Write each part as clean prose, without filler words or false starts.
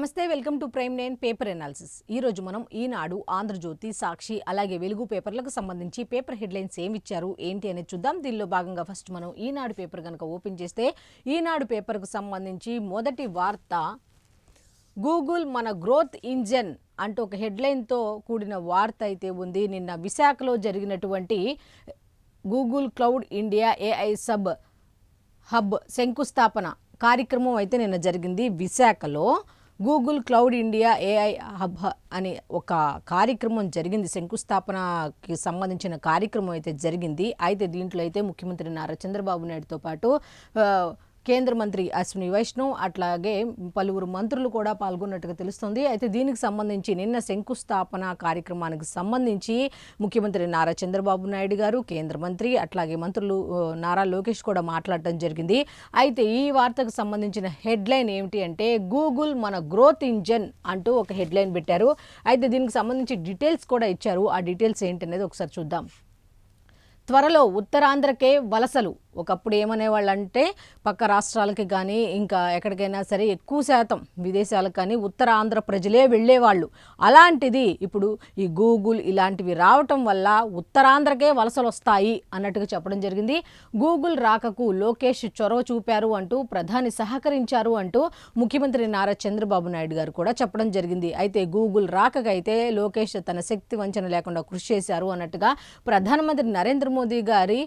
నమస్తే, welcome to prime nine paper analysis. ఈ రోజు మనం ఈనాడు, ఆంధ్రజ్యోతి, సాక్షి అలాగే వెలుగు పేపర్లకు సంబంధించి పేపర్ హెడ్లైన్స్ ఏమి ఇచ్చారు ఏంటి అనేది చూద్దాం. దీనిలో భాగంగా ఫస్ట్ మనం ఈనాడు పేపర్ కనుక ఓపెన్ చేస్తే ఈనాడు పేపర్కు సంబంధించి మొదటి వార్త గూగుల్ మన గ్రోత్ ఇంజన్ అంటూ ఒక హెడ్లైన్తో కూడిన వార్త అయితే ఉంది. నిన్న విశాఖలో జరిగినటువంటి Google cloud India AI hub శంకుస్థాపన కార్యక్రమం అయితే నిన్న జరిగింది. విశాఖలో Google cloud India AI hub అని ఒక కార్యక్రమం జరిగింది. శంకుస్థాపనకి సంబంధించిన కార్యక్రమం అయితే జరిగింది. అయితే దీంట్లో అయితే ముఖ్యమంత్రి నారా చంద్రబాబు నాయుడుతో పాటు కేంద్ర మంత్రి అశ్విని వైష్ణవ్ అట్లాగే పలువురు మంత్రులు కూడా పాల్గొన్నట్టుగా తెలుస్తుంది. అయితే దీనికి సంబంధించి నిన్న శంకుస్థాపన కార్యక్రమానికి సంబంధించి ముఖ్యమంత్రి నారా చంద్రబాబు నాయుడు గారు, కేంద్ర మంత్రి అట్లాగే మంత్రులు నారా లోకేష్ కూడా మాట్లాడటం జరిగింది. అయితే ఈ వార్తకు సంబంధించిన హెడ్లైన్ ఏమిటి అంటే గూగుల్ మన గ్రోత్ ఇంజన్ అంటూ ఒక హెడ్లైన్ పెట్టారు. అయితే దీనికి సంబంధించి డీటెయిల్స్ కూడా ఇచ్చారు. ఆ డీటెయిల్స్ ఏంటనేది ఒకసారి చూద్దాం. త్వరలో ఉత్తరాంధ్రకే వలసలు. ఒకప్పుడు ఏమనేవాళ్ళు అంటే పక్క రాష్ట్రాలకి కానీ ఇంకా ఎక్కడికైనా సరే ఎక్కువ శాతం విదేశాలకు కానీ ఉత్తరాంధ్ర ప్రజలే వెళ్ళేవాళ్ళు. అలాంటిది ఇప్పుడు ఈ గూగుల్ ఇలాంటివి రావటం వల్ల ఉత్తరాంధ్రకే వలసలు వస్తాయి అన్నట్టుగా చెప్పడం జరిగింది. గూగుల్ రాకకు లోకేష్ చొరవ చూపారు అంటూ, ప్రధాని సహకరించారు అంటూ ముఖ్యమంత్రి నారా చంద్రబాబు నాయుడు గారు కూడా చెప్పడం జరిగింది. అయితే గూగుల్ రాకకైతే లోకేష్ తన శక్తి వంచన లేకుండా కృషి చేశారు అన్నట్టుగా ప్రధానమంత్రి నరేంద్ర మోదీ గారి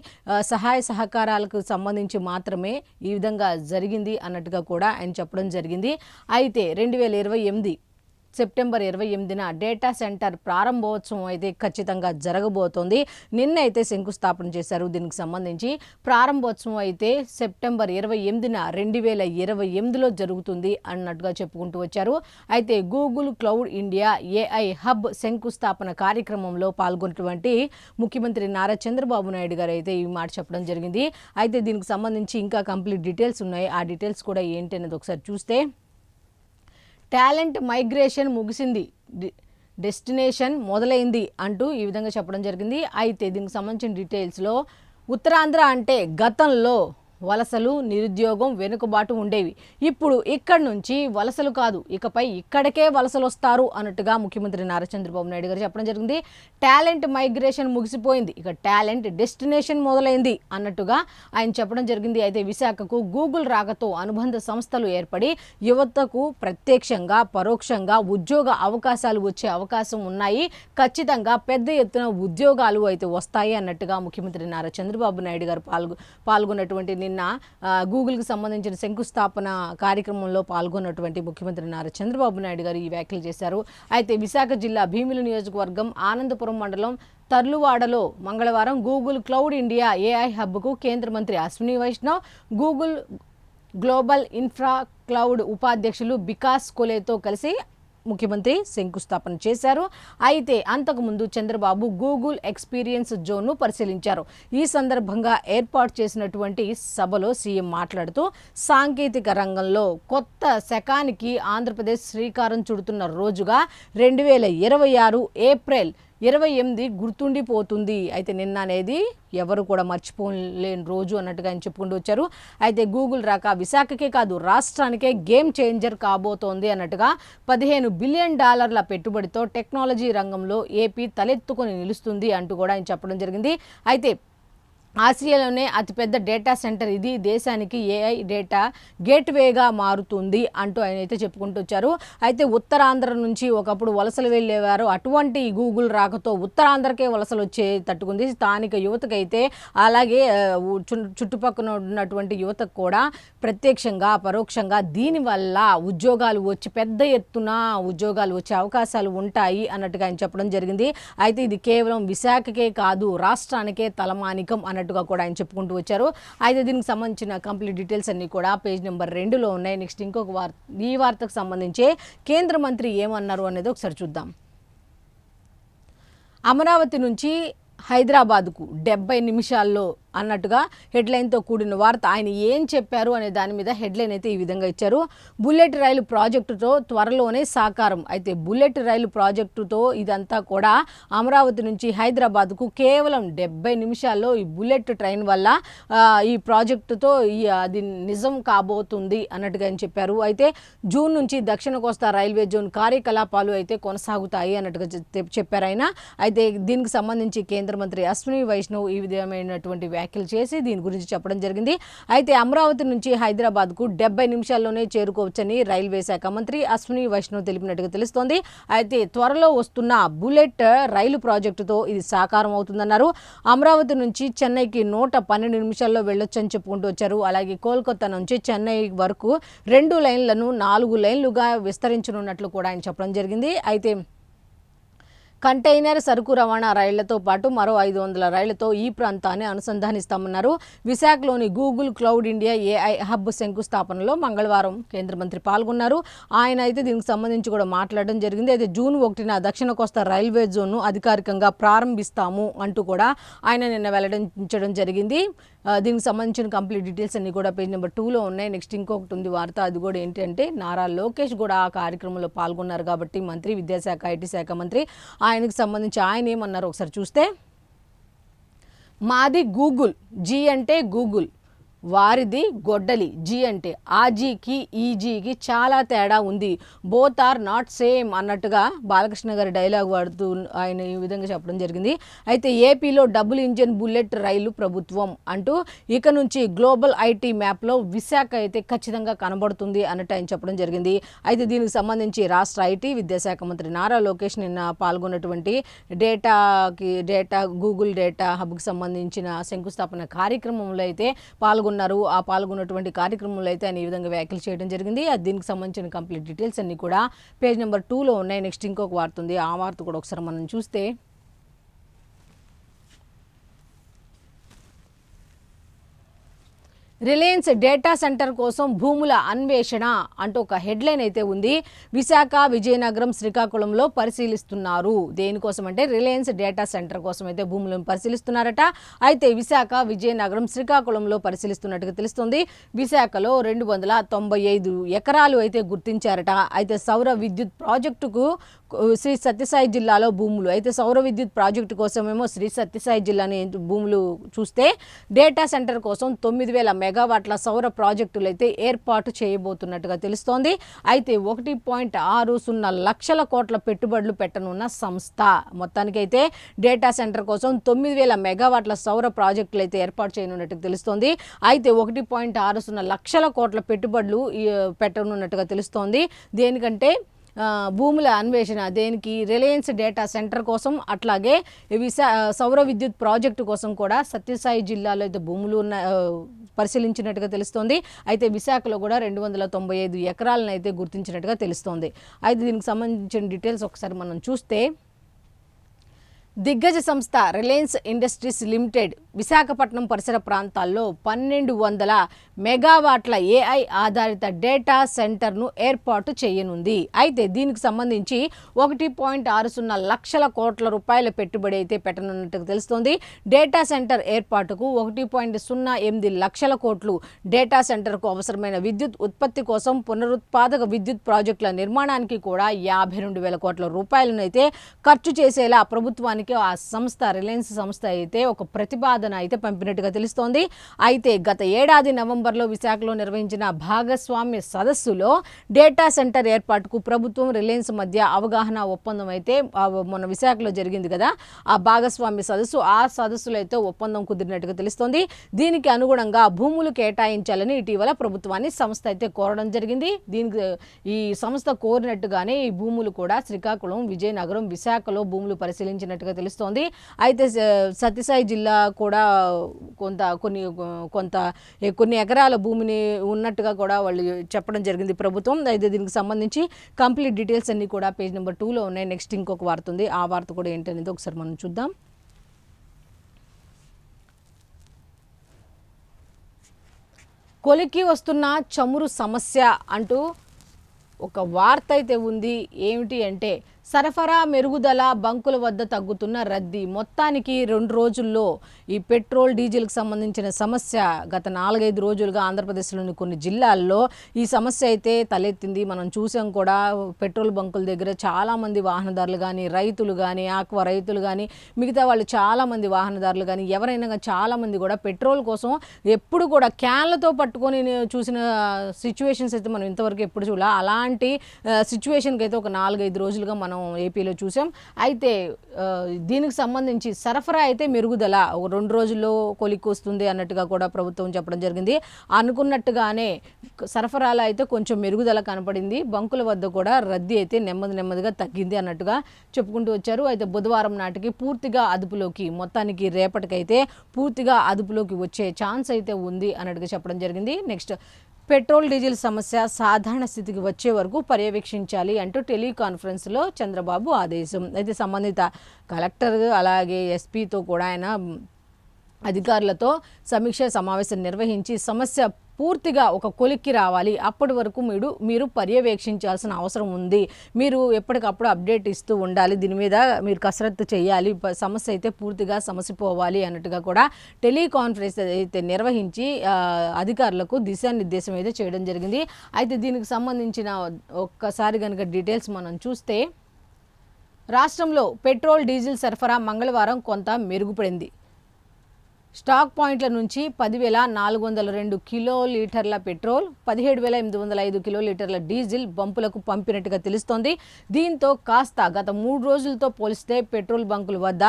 సహాయ సహకారాలకు సంబంధించి మాత్రమే ఈ విధంగా జరిగింది అన్నట్టుగా కూడా ఆయన చెప్పడం జరిగింది. అయితే 2028 సెప్టెంబర్ 28న డేటా సెంటర్ ప్రారంభోత్సవం అయితే ఖచ్చితంగా జరగబోతోంది. నిన్న అయితే శంకుస్థాపన చేశారు. దీనికి సంబంధించి ప్రారంభోత్సవం అయితే సెప్టెంబర్ 28న 2028లో జరుగుతుంది అన్నట్టుగా చెప్పుకుంటూ వచ్చారు. అయితే Google cloud India AI hub శంకుస్థాపన కార్యక్రమంలో పాల్గొన్నటువంటి ముఖ్యమంత్రి నారా చంద్రబాబు నాయుడు గారు అయితే ఈ మాట చెప్పడం జరిగింది. అయితే దీనికి సంబంధించి ఇంకా కంప్లీట్ డీటెయిల్స్ ఉన్నాయి. ఆ డీటెయిల్స్ కూడా ఏంటి అనేది ఒకసారి చూస్తే, టాలెంట్ మైగ్రేషన్ ముగిసింది, డెస్టినేషన్ మొదలైంది అంటూ ఈ విధంగా చెప్పడం జరిగింది. అయితే దీనికి సంబంధించిన డీటెయిల్స్లో ఉత్తరాంధ్ర అంటే గతంలో వలసలు, నిరుద్యోగం, వెనుకబాటు ఉండేవి. ఇప్పుడు ఇక్కడి నుంచి వలసలు కాదు, ఇకపై ఇక్కడికే వలసలు వస్తారు అన్నట్టుగా ముఖ్యమంత్రి నారా చంద్రబాబు నాయుడు గారు చెప్పడం జరిగింది. టాలెంట్ మైగ్రేషన్ ముగిసిపోయింది, ఇక టాలెంట్ డెస్టినేషన్ మొదలైంది అన్నట్టుగా ఆయన చెప్పడం జరిగింది. అయితే విశాఖకు గూగుల్ రాకతో అనుబంధ సంస్థలు ఏర్పడి యువతకు ప్రత్యక్షంగా పరోక్షంగా ఉద్యోగ అవకాశాలు వచ్చే అవకాశం ఉన్నాయి. ఖచ్చితంగా పెద్ద ఎత్తున ఉద్యోగాలు అయితే వస్తాయి అన్నట్టుగా ముఖ్యమంత్రి నారా చంద్రబాబు నాయుడు గారు పాల్గొన్నటువంటి నిన్న గూగుల్కి సంబంధించిన శంకుస్థాపన కార్యక్రమంలో పాల్గొన్నటువంటి ముఖ్యమంత్రి నారా చంద్రబాబు నాయుడు గారు ఈ వ్యాఖ్యలు చేశారు. అయితే విశాఖ జిల్లా భీమిలి నియోజకవర్గం ఆనందపురం మండలం తర్లువాడలో మంగళవారం గూగుల్ క్లౌడ్ ఇండియా ఏఐ హబ్కు కేంద్ర మంత్రి Ashwini Vaishnav, Google global infra cloud ఉపాధ్యక్షులు బికాస్ కొలేతో కలిసి ముఖ్యమంత్రి శంకుస్థాపన చేశారు. అయితే అంతకుముందు చంద్రబాబు గూగుల్ ఎక్స్పీరియన్స్ జోన్ను పరిశీలించారు. ఈ సందర్భంగా ఏర్పాటు చేసినటువంటి సభలో సీఎం మాట్లాడుతూ సాంకేతిక రంగంలో కొత్త శకానికి ఆంధ్రప్రదేశ్ శ్రీకారం చుడుతున్న రోజుగా 2026 ఏప్రిల్ 28 గుర్తుండిపోతుంది. అయితే నిన్న అనేది ఎవరు కూడా మర్చిపోలేని రోజు అన్నట్టుగా ఆయన చెప్పుకుంటూ వచ్చారు. అయితే గూగుల్ రాక విశాఖకే కాదు రాష్ట్రానికే గేమ్ చేంజర్ కాబోతోంది అన్నట్టుగా $15 బిలియన్ పెట్టుబడితో టెక్నాలజీ రంగంలో ఏపీ తలెత్తుకొని నిలుస్తుంది అంటూ కూడా ఆయన చెప్పడం జరిగింది. అయితే ఆసియాలోనే అతిపెద్ద డేటా సెంటర్ ఇది, దేశానికి ఏఐ డేటా గేట్వేగా మారుతుంది అంటూ ఆయన అయితే చెప్పుకుంటూ వచ్చారు. అయితే ఉత్తరాంధ్ర నుంచి ఒకప్పుడు వలసలు వెళ్ళేవారు, అటువంటి గూగుల్ రాకతో ఉత్తరాంధ్రకే వలసలు వచ్చే తట్టుకుంది. స్థానిక యువతకైతే అలాగే చుట్టుపక్కల ఉన్నటువంటి యువతకు కూడా ప్రత్యక్షంగా పరోక్షంగా దీనివల్ల ఉద్యోగాలు వచ్చి పెద్ద ఎత్తున ఉద్యోగాలు వచ్చే అవకాశాలు ఉంటాయి అన్నట్టుగా ఆయన చెప్పడం జరిగింది. అయితే ఇది కేవలం విశాఖకే కాదు రాష్ట్రానికే తలమానికం అన్నట్టుగా కూడా ఆయన చెప్పుకుంటూ వచ్చారు. అయితే దీనికి సంబంధించిన కంప్లీట్ డీటెయిల్స్ అన్ని కూడా పేజ్ నెంబర్ 2లో ఉన్నాయి. నెక్స్ట్ ఇంకొక ఈ వార్తకు సంబంధించి కేంద్ర మంత్రి ఏమన్నారు అనేది ఒకసారి చూద్దాం. అమరావతి నుంచి హైదరాబాద్కు 70 నిమిషాల్లో అన్నట్టుగా హెడ్లైన్తో కూడిన వార్త. ఆయన ఏం చెప్పారు అనే దాని మీద హెడ్లైన్ అయితే ఈ విధంగా ఇచ్చారు. బుల్లెట్ రైలు ప్రాజెక్టుతో త్వరలోనే సాకారం. అయితే బుల్లెట్ రైలు ప్రాజెక్టుతో ఇదంతా కూడా అమరావతి నుంచి హైదరాబాద్కు కేవలం 70 నిమిషాల్లో ఈ బుల్లెట్ ట్రైన్ వల్ల ఈ ప్రాజెక్టుతో అది నిజం కాబోతుంది అన్నట్టుగా ఆయన చెప్పారు. అయితే జూన్ నుంచి దక్షిణ కోస్తా రైల్వే జోన్ కార్యకలాపాలు అయితే కొనసాగుతాయి అన్నట్టుగా చెప్పారు ఆయన. అయితే దీనికి సంబంధించి కేంద్ర మంత్రి అశ్విని వైష్ణవ్ ఈ విధమైనటువంటి వ్యాఖ్యలు చేసి దీని గురించి చెప్పడం జరిగింది. అయితే అమరావతి నుంచి హైదరాబాద్కు 70 నిమిషాల్లోనే చేరుకోవచ్చని రైల్వే శాఖ మంత్రి అశ్విని వైష్ణవ్ తెలిపినట్టుగా తెలుస్తోంది. అయితే త్వరలో వస్తున్న బుల్లెట్ రైలు ప్రాజెక్టుతో ఇది సాకారం అవుతుందన్నారు. అమరావతి నుంచి చెన్నైకి 112 నిమిషాల్లో వెళ్ళొచ్చని చెప్పుకుంటూ వచ్చారు. అలాగే కోల్కతా నుంచి చెన్నై వరకు 2 లైన్లను 4 లైన్లుగా విస్తరించనున్నట్లు కూడా ఆయన చెప్పడం జరిగింది. అయితే కంటైనర్ సరుకు రవాణా రైళ్లతో పాటు మరో 500 రైళ్లతో ఈ ప్రాంతాన్ని అనుసంధానిస్తామన్నారు. విశాఖలోని Google cloud India AI hub శంకుస్థాపనలో మంగళవారం కేంద్ర మంత్రి పాల్గొన్నారు. ఆయన అయితే దీనికి సంబంధించి కూడా మాట్లాడడం జరిగింది. అయితే జూన్ 1న దక్షిణ కోస్తా రైల్వే జోన్ను అధికారికంగా ప్రారంభిస్తాము అంటూ కూడా ఆయన నిన్న వెల్లడించడం జరిగింది. దీనికి సంబంధించిన కంప్లీట్ డీటెయిల్స్ అన్ని కూడా పేజ్ నెంబర్ 2లో ఉన్నాయి. నెక్స్ట్ ఇంకొకటి ఉంది వార్త, అది కూడా ఏంటంటే నారా లోకేష్ కూడా ఆ కార్యక్రమంలో పాల్గొన్నారు కాబట్టి మంత్రి, విద్యాశాఖ, ఐటీ శాఖ మంత్రి, ఆయనకు సంబంధించి ఆయన ఏమన్నారు ఒకసారి చూస్తే, మాది గూగుల్, జీ అంటే గూగుల్, వారిది గొడ్డలి, జీ అంటే ఆ జీకి ఈ జీకి చాలా తేడా ఉంది, బోత్ ఆర్ నాట్ సేమ్ అన్నట్టుగా బాలకృష్ణ గారి డైలాగ్ వాడుతూ ఆయన ఈ విధంగా చెప్పడం జరిగింది. అయితే ఏపీలో డబుల్ ఇంజన్ బుల్లెట్ రైలు ప్రభుత్వం అంటూ ఇక నుంచి గ్లోబల్ ఐటీ మ్యాప్లో విశాఖ అయితే ఖచ్చితంగా కనబడుతుంది అన్నట్టు ఆయన చెప్పడం జరిగింది. అయితే దీనికి సంబంధించి రాష్ట్ర ఐటీ విద్యాశాఖ మంత్రి నారా లోకేష్ నిన్న పాల్గొన్నటువంటి గూగుల్ డేటా హబ్కి సంబంధించిన శంకుస్థాపన కార్యక్రమంలో అయితే ఆ పాల్గొన్నటువంటి కార్యక్రమంలో అయితే ఆయన ఈ విధంగా వ్యాఖ్యలు చేయడం జరిగింది. దీనికి సంబంధించిన కంప్లీట్ డీటెయిల్స్ అన్ని కూడా పేజ్ నెంబర్ 2లో ఉన్నాయి. నెక్స్ట్ ఇంకొక వార్త ఉంది, ఆ వార్త కూడా ఒకసారి మనం చూస్తే, రిలయన్స్ డేటా సెంటర్ కోసం భూముల అన్వేషణ అంటూ ఒక హెడ్లైన్ అయితే ఉంది. విశాఖ, విజయనగరం, శ్రీకాకుళంలో పరిశీలిస్తున్నారు. దేనికోసం అంటే రిలయన్స్ డేటా సెంటర్ కోసం అయితే భూములను పరిశీలిస్తున్నారట. అయితే విశాఖ, విజయనగరం, శ్రీకాకుళంలో పరిశీలిస్తున్నట్టుగా తెలుస్తుంది. విశాఖలో 295 ఎకరాలు అయితే గుర్తించారట. అయితే సౌర విద్యుత్ ప్రాజెక్టుకు శ్రీ సత్యసాయి జిల్లాలో భూములు, అయితే సౌర విద్యుత్ ప్రాజెక్టు కోసమేమో శ్రీ సత్యసాయి జిల్లాని భూములు చూస్తే, డేటా సెంటర్ కోసం 9000 మెగావాట్ల సౌర ప్రాజెక్టులు అయితే ఏర్పాటు చేయబోతున్నట్టుగా తెలుస్తోంది. అయితే 1.60 లక్షల కోట్ల పెట్టుబడులు పెట్టనున్న సంస్థ. మొత్తానికైతే డేటా సెంటర్ కోసం 9000 మెగావాట్ల సౌర ప్రాజెక్టులు అయితే ఏర్పాటు చేయనున్నట్టుగా తెలుస్తోంది. అయితే 1.60 లక్షల కోట్ల పెట్టుబడులు పెట్టనున్నట్టుగా తెలుస్తోంది. దేనికంటే భూముల అన్వేషణ, దేనికి, రిలయన్స్ డేటా సెంటర్ కోసం, అట్లాగే సౌర విద్యుత్ ప్రాజెక్టు కోసం కూడా సత్యసాయి జిల్లాలో అయితే భూములు పరిశీలించినట్టుగా తెలుస్తోంది. అయితే విశాఖలో కూడా 295 ఎకరాలను అయితే గుర్తించినట్టుగా తెలుస్తోంది. అయితే దీనికి సంబంధించిన డీటెయిల్స్ ఒకసారి మనం చూస్తే, దిగ్గజ సంస్థ రిలయన్స్ ఇండస్ట్రీస్ లిమిటెడ్ విశాఖపట్నం పరిసర ప్రాంతాల్లో 1200 మెగావాట్ల ఏఐ ఆధారిత డేటా సెంటర్ను ఏర్పాటు చేయనుంది. అయితే దీనికి సంబంధించి 1.60 లక్షల కోట్ల రూపాయల పెట్టుబడి అయితే పెట్టనున్నట్టుగా తెలుస్తోంది. డేటా సెంటర్ ఏర్పాటుకు 1.08 లక్షల కోట్లు, డేటా సెంటర్కు అవసరమైన విద్యుత్ ఉత్పత్తి కోసం పునరుత్పాదక విద్యుత్ ప్రాజెక్టుల నిర్మాణానికి కూడా 52,000 కోట్ల రూపాయలను అయితే ఖర్చు చేసేలా ప్రభుత్వానికి ఆ సంస్థ, రిలయన్స్ సంస్థ అయితే ఒక ప్రతిపాదన అయితే పంపినట్టుగా తెలుస్తోంది. అయితే గత ఏడాది నవంబర్లో విశాఖలో నిర్వహించిన భాగస్వామ్య సదస్సులో డేటా సెంటర్ ఏర్పాటుకు ప్రభుత్వం, రిలయన్స్ మధ్య అవగాహన ఒప్పందం అయితే మొన్న విశాఖలో జరిగింది కదా, ఆ భాగస్వామ్య సదస్సు, ఆ సదస్సులో అయితే ఒప్పందం కుదిరినట్టుగా తెలుస్తోంది. దీనికి అనుగుణంగా భూములు కేటాయించాలని ఇటీవల ప్రభుత్వాన్ని సంస్థ అయితే కోరడం జరిగింది. దీనికి ఈ సంస్థ కోరినట్టుగానే ఈ భూములు కూడా శ్రీకాకుళం, విజయనగరం, విశాఖలో భూములు పరిశీలించినట్టుగా తెలుస్తోంది. అయితే సత్యసాయి జిల్లా కూడా కొన్ని ఎకరాల భూమిని ఉన్నట్టుగా కూడా వాళ్ళు చెప్పడం జరిగింది ప్రభుత్వం. అయితే దీనికి సంబంధించి కంప్లీట్ డీటెయిల్స్ అన్ని కూడా పేజ్ నెంబర్ 2లో ఉన్నాయి. నెక్స్ట్ ఇంకొక వార్త ఉంది, ఆ వార్త కూడా ఏంటనేది ఒకసారి మనం చూద్దాం. కొలికి వస్తున్న చమురు సమస్య అంటూ ఒక వార్త అయితే ఉంది. ఏమిటి అంటే, సరఫరా మెరుగుదల, బంకుల వద్ద తగ్గుతున్న రద్దీ. మొత్తానికి 2 రోజుల్లో ఈ పెట్రోల్ డీజిల్కి సంబంధించిన సమస్య గత 4-5 రోజులుగా ఆంధ్రప్రదేశ్లోని కొన్ని జిల్లాల్లో ఈ సమస్య అయితే తలెత్తింది. మనం చూసాం కూడా పెట్రోల్ బంకుల దగ్గర చాలామంది వాహనదారులు కానీ, రైతులు కానీ, ఆక్వా రైతులు కానీ, మిగతా వాళ్ళు చాలామంది వాహనదారులు కానీ ఎవరైనా కానీ చాలామంది కూడా పెట్రోల్ కోసం ఎప్పుడు కూడా క్యాన్లతో పట్టుకొని చూసిన సిచ్యువేషన్స్ అయితే మనం ఇంతవరకు ఎప్పుడు చూడాలి. అలాంటి సిచ్యువేషన్కి అయితే ఒక 4-5 రోజులుగా మనం ఏపీలో చూసాం. అయితే దీనికి సంబంధించి సరఫరా అయితే మెరుగుదల 2 రోజుల్లో కొలిక్కి వస్తుంది అన్నట్టుగా కూడా ప్రభుత్వం చెప్పడం జరిగింది. అనుకున్నట్టుగానే సరఫరాలో అయితే కొంచెం మెరుగుదల కనపడింది. బంకుల వద్ద కూడా రద్దీ అయితే నెమ్మదిగా తగ్గింది అన్నట్టుగా చెప్పుకుంటూ వచ్చారు. అయితే బుధవారం నాటికి పూర్తిగా అదుపులోకి, మొత్తానికి రేపటికైతే పూర్తిగా అదుపులోకి వచ్చే ఛాన్స్ అయితే ఉంది అన్నట్టుగా చెప్పడం జరిగింది. నెక్స్ట్, పెట్రోల్ డీజిల్ సమస్య సాధారణ స్థితికి వచ్చే వరకు పర్యవేక్షించాలి అంటూ టెలికాన్ఫరెన్స్లో చంద్రబాబు ఆదేశం. అయితే సంబంధిత కలెక్టర్ అలాగే ఎస్పీతో కూడా ఆయన అధికారులతో సమీక్ష సమావేశం నిర్వహించి సమస్య పూర్తిగా ఒక కొలిక్కి రావాలి, అప్పటి వరకు మీరు పర్యవేక్షించాల్సిన అవసరం ఉంది, మీరు ఎప్పటికప్పుడు అప్డేట్ ఇస్తూ ఉండాలి, దీని మీద మీరు కసరత్తు చేయాలి, సమస్య అయితే పూర్తిగా సమసిపోవాలి అన్నట్టుగా కూడా టెలికాన్ఫరెన్స్ అయితే నిర్వహించి అధికారులకు దిశానిర్దేశం అయితే చేయడం జరిగింది. అయితే దీనికి సంబంధించిన ఒక్కసారి కనుక డీటెయిల్స్ మనం చూస్తే, రాష్ట్రంలో పెట్రోల్ డీజిల్ సరఫరా మంగళవారం కొంత మెరుగుపడింది. స్టాక్ పాయింట్ల నుంచి 10,402 కిలోలీటర్ల పెట్రోల్, 17,805 కిలోలీటర్ల డీజిల్ బంపులకు పంపినట్టుగా తెలుస్తోంది. దీంతో కాస్త గత 3 రోజులతో పోలిస్తే పెట్రోల్ బంకుల వద్ద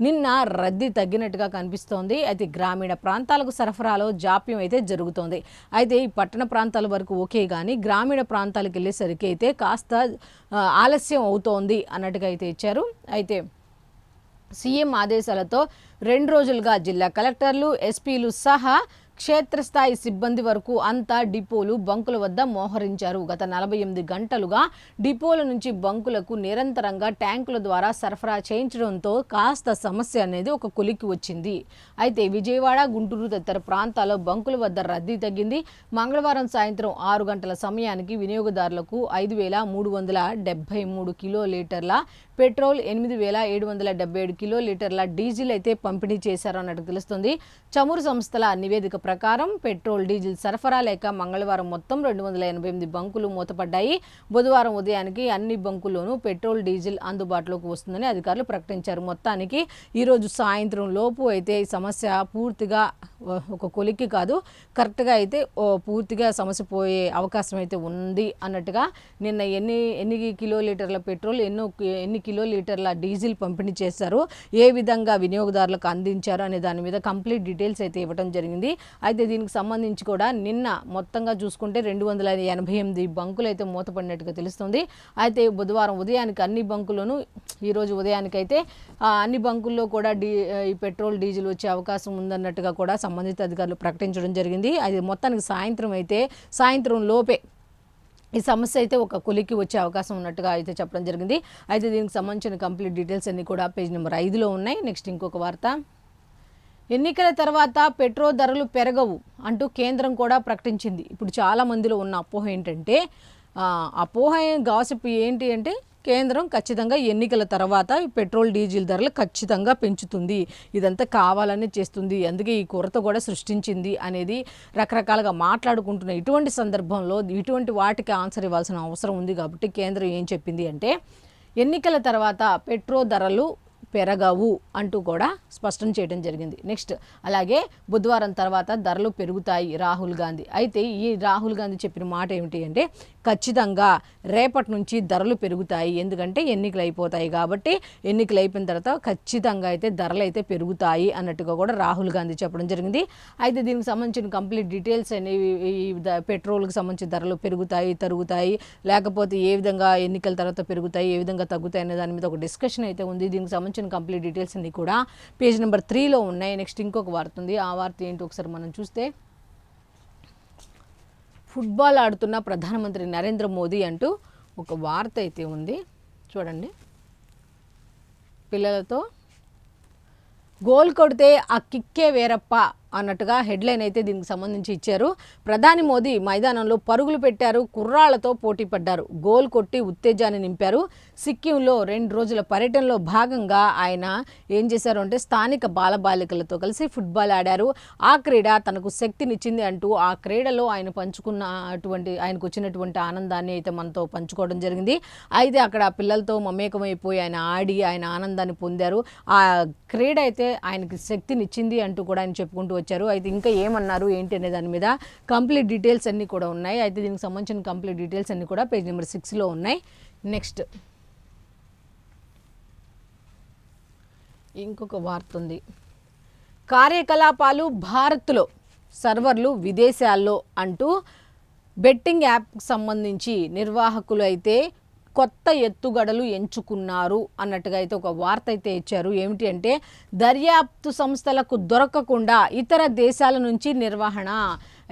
నిన్న రద్దీ తగ్గినట్టుగా కనిపిస్తోంది. అయితే గ్రామీణ ప్రాంతాలకు సరఫరాలో జాప్యం అయితే జరుగుతోంది. అయితే ఈ పట్టణ ప్రాంతాల వరకు ఓకే, కానీ గ్రామీణ ప్రాంతాలకు వెళ్ళేసరికి అయితే కాస్త ఆలస్యం అవుతోంది అన్నట్టుగా అయితే ఇచ్చారు. అయితే సీఎం ఆదేశాలతో 2 రోజులుగా జిల్లా కలెక్టర్లు, ఎస్పీలు సహా క్షేత్రస్థాయి సిబ్బంది వరకు అంతా డిపోలు, బంకుల వద్ద మోహరించారు. గత 48 గంటలుగా డిపోల నుంచి బంకులకు నిరంతరంగా ట్యాంకుల ద్వారా సరఫరా చేయించడంతో కాస్త సమస్య అనేది ఒక కొలిక్కి వచ్చింది. అయితే విజయవాడ, గుంటూరు తదితర ప్రాంతాల్లో బంకుల వద్ద రద్దీ తగ్గింది. మంగళవారం సాయంత్రం 6 గంటల సమయానికి వినియోగదారులకు 5,373 కిలోలీటర్ల పెట్రోల్, 8,777 కిలోలీటర్ల డీజిల్ అయితే పంపిణీ చేశారు అన్నట్టు తెలుస్తుంది. చమురు సంస్థల నివేదిక ప్రకారం పెట్రోల్ డీజిల్ సరఫరా లేక మంగళవారం మొత్తం 288 బంకులు మూతపడ్డాయి. బుధవారం ఉదయానికి అన్ని బంకుల్లోనూ పెట్రోల్ డీజిల్ అందుబాటులోకి వస్తుందని అధికారులు ప్రకటించారు. మొత్తానికి ఈరోజు సాయంత్రం లోపు అయితే ఈ సమస్య పూర్తిగా ఒక కొలిక్కి కాదు, కరెక్ట్గా అయితే పూర్తిగా సమస్య పోయే అవకాశం అయితే ఉంది అన్నట్టుగా నిన్న ఎన్ని కిలోలీటర్ల పెట్రోల్, ఎన్ని కిలోలీటర్ల డీజిల్ పంపిణీ చేశారు, ఏ విధంగా వినియోగదారులకు అందించారు అనే దాని మీద కంప్లీట్ డీటెయిల్స్ అయితే ఇవ్వడం జరిగింది. అయితే దీనికి సంబంధించి కూడా నిన్న మొత్తంగా చూసుకుంటే 288 బంకులు అయితే మూతపడినట్టుగా తెలుస్తుంది. అయితే బుధవారం ఉదయానికి అన్ని బంకుల్లోనూ, ఈరోజు ఉదయానికైతే అన్ని బంకుల్లో కూడా ఈ పెట్రోల్ డీజిల్ వచ్చే అవకాశం ఉందన్నట్టుగా కూడా సంబంధిత అధికారులు ప్రకటించడం జరిగింది. అది మొత్తానికి సాయంత్రం లోపే ఈ సమస్య అయితే ఒక కొలిక్కి వచ్చే అవకాశం ఉన్నట్టుగా అయితే చెప్పడం జరిగింది. అయితే దీనికి సంబంధించిన కంప్లీట్ డీటెయిల్స్ అన్నీ కూడా పేజ్ నెంబర్ 5లో ఉన్నాయి. నెక్స్ట్ ఇంకొక వార్త, ఎన్నికల తర్వాత పెట్రోల్ ధరలు పెరగవు అంటూ కేంద్రం కూడా ప్రకటించింది. ఇప్పుడు చాలా మందిలో ఉన్న అపోహ ఏంటంటే, గాసిప్ ఏంటి అంటే, కేంద్రం ఖచ్చితంగా ఎన్నికల తర్వాత పెట్రోల్ డీజిల్ ధరలు ఖచ్చితంగా పెంచుతుంది, ఇదంతా కావాలని చేస్తుంది, అందుకే ఈ కొరత కూడా సృష్టించింది అనేది రకరకాలుగా మాట్లాడుకుంటున్న ఇటువంటి సందర్భంలో ఇటువంటి వాటికి ఆన్సర్ ఇవ్వాల్సిన అవసరం ఉంది. కాబట్టి కేంద్రం ఏం చెప్పింది అంటే, ఎన్నికల తర్వాత పెట్రోల్ ధరలు పెరగవు అంటూ కూడా స్పష్టం చేయడం జరిగింది. నెక్స్ట్, అలాగే బుధవారం తర్వాత ధరలు పెరుగుతాయి రాహుల్ గాంధీ. అయితే ఈ రాహుల్ గాంధీ చెప్పిన మాట ఏమిటి అంటే, ఖచ్చితంగా రేపటి నుంచి ధరలు పెరుగుతాయి, ఎందుకంటే ఎన్నికలు అయిపోతాయి కాబట్టి, ఎన్నికలు అయిపోయిన తర్వాత ఖచ్చితంగా అయితే ధరలు అయితే పెరుగుతాయి అన్నట్టుగా కూడా రాహుల్ గాంధీ చెప్పడం జరిగింది. అయితే దీనికి సంబంధించిన కంప్లీట్ డీటెయిల్స్ అనేవి, పెట్రోల్కి సంబంధించిన ధరలు పెరుగుతాయి, తరుగుతాయి, లేకపోతే ఏ విధంగా ఎన్నికల తర్వాత పెరుగుతాయి, ఏ విధంగా తగ్గుతాయి అనే దాని మీద ఒక డిస్కషన్ అయితే ఉంది. దీనికి సంబంధించిన కంప్లీట్ డీటెయిల్స్ అన్ని కూడా పేజ్ నెంబర్ 3లో ఉన్నాయి. నెక్స్ట్ ఇంకొక వార్త ఉంది. ఆ వార్త ఏంటి ఒకసారి మనం చూస్తే, ఫుట్బాల్ ఆడుతున్న ప్రధానమంత్రి నరేంద్ర మోదీ అంటూ ఒక వార్త అయితే ఉంది. చూడండి, పిల్లలతో గోల్ కొడితే ఆ కిక్కే వేరప్ప అన్నట్టుగా హెడ్లైన్ అయితే దీనికి సంబంధించి ఇచ్చారు. ప్రధాని మోదీ మైదానంలో పరుగులు పెట్టారు, కుర్రాళ్లతో పోటీ పడ్డారు, గోల్ కొట్టి ఉత్తేజాన్ని నింపారు. సిక్కింలో 2 రోజుల పర్యటనలో భాగంగా ఆయన ఏం చేశారు అంటే స్థానిక బాలబాలికలతో కలిసి ఫుట్బాల్ ఆడారు. ఆ క్రీడ తనకు శక్తినిచ్చింది అంటూ ఆ క్రీడలో ఆయనకు వచ్చినటువంటి ఆనందాన్ని అయితే మనతో పంచుకోవడం జరిగింది. అయితే అక్కడ పిల్లలతో మమేకమైపోయి ఆయన ఆడి ఆయన ఆనందాన్ని పొందారు. ఆ క్రీడ అయితే ఆయనకి శక్తినిచ్చింది అంటూ కూడా ఆయన చెప్పుకుంటూ వచ్చారు. అయితే ఇంకా ఏమన్నారు ఏంటి అనే దాని మీద కంప్లీట్ డీటెయిల్స్ అన్నీ కూడా ఉన్నాయి. అయితే దీనికి సంబంధించిన కంప్లీట్ డీటెయిల్స్ అన్నీ కూడా పేజ్ నెంబర్ 6లో ఉన్నాయి. నెక్స్ట్ ఇంకొక వార్త ఉంది. కార్యకలాపాలు భారత్లో, సర్వర్లు విదేశాల్లో అంటూ బెట్టింగ్ యాప్కి సంబంధించి నిర్వాహకులు అయితే కొత్త ఎత్తుగడలు ఎంచుకున్నారు అన్నట్టుగా అయితే ఒక వార్త అయితే ఇచ్చారు. ఏమిటి అంటే దర్యాప్తు సంస్థలకు దొరకకుండా ఇతర దేశాల నుంచి నిర్వహణ.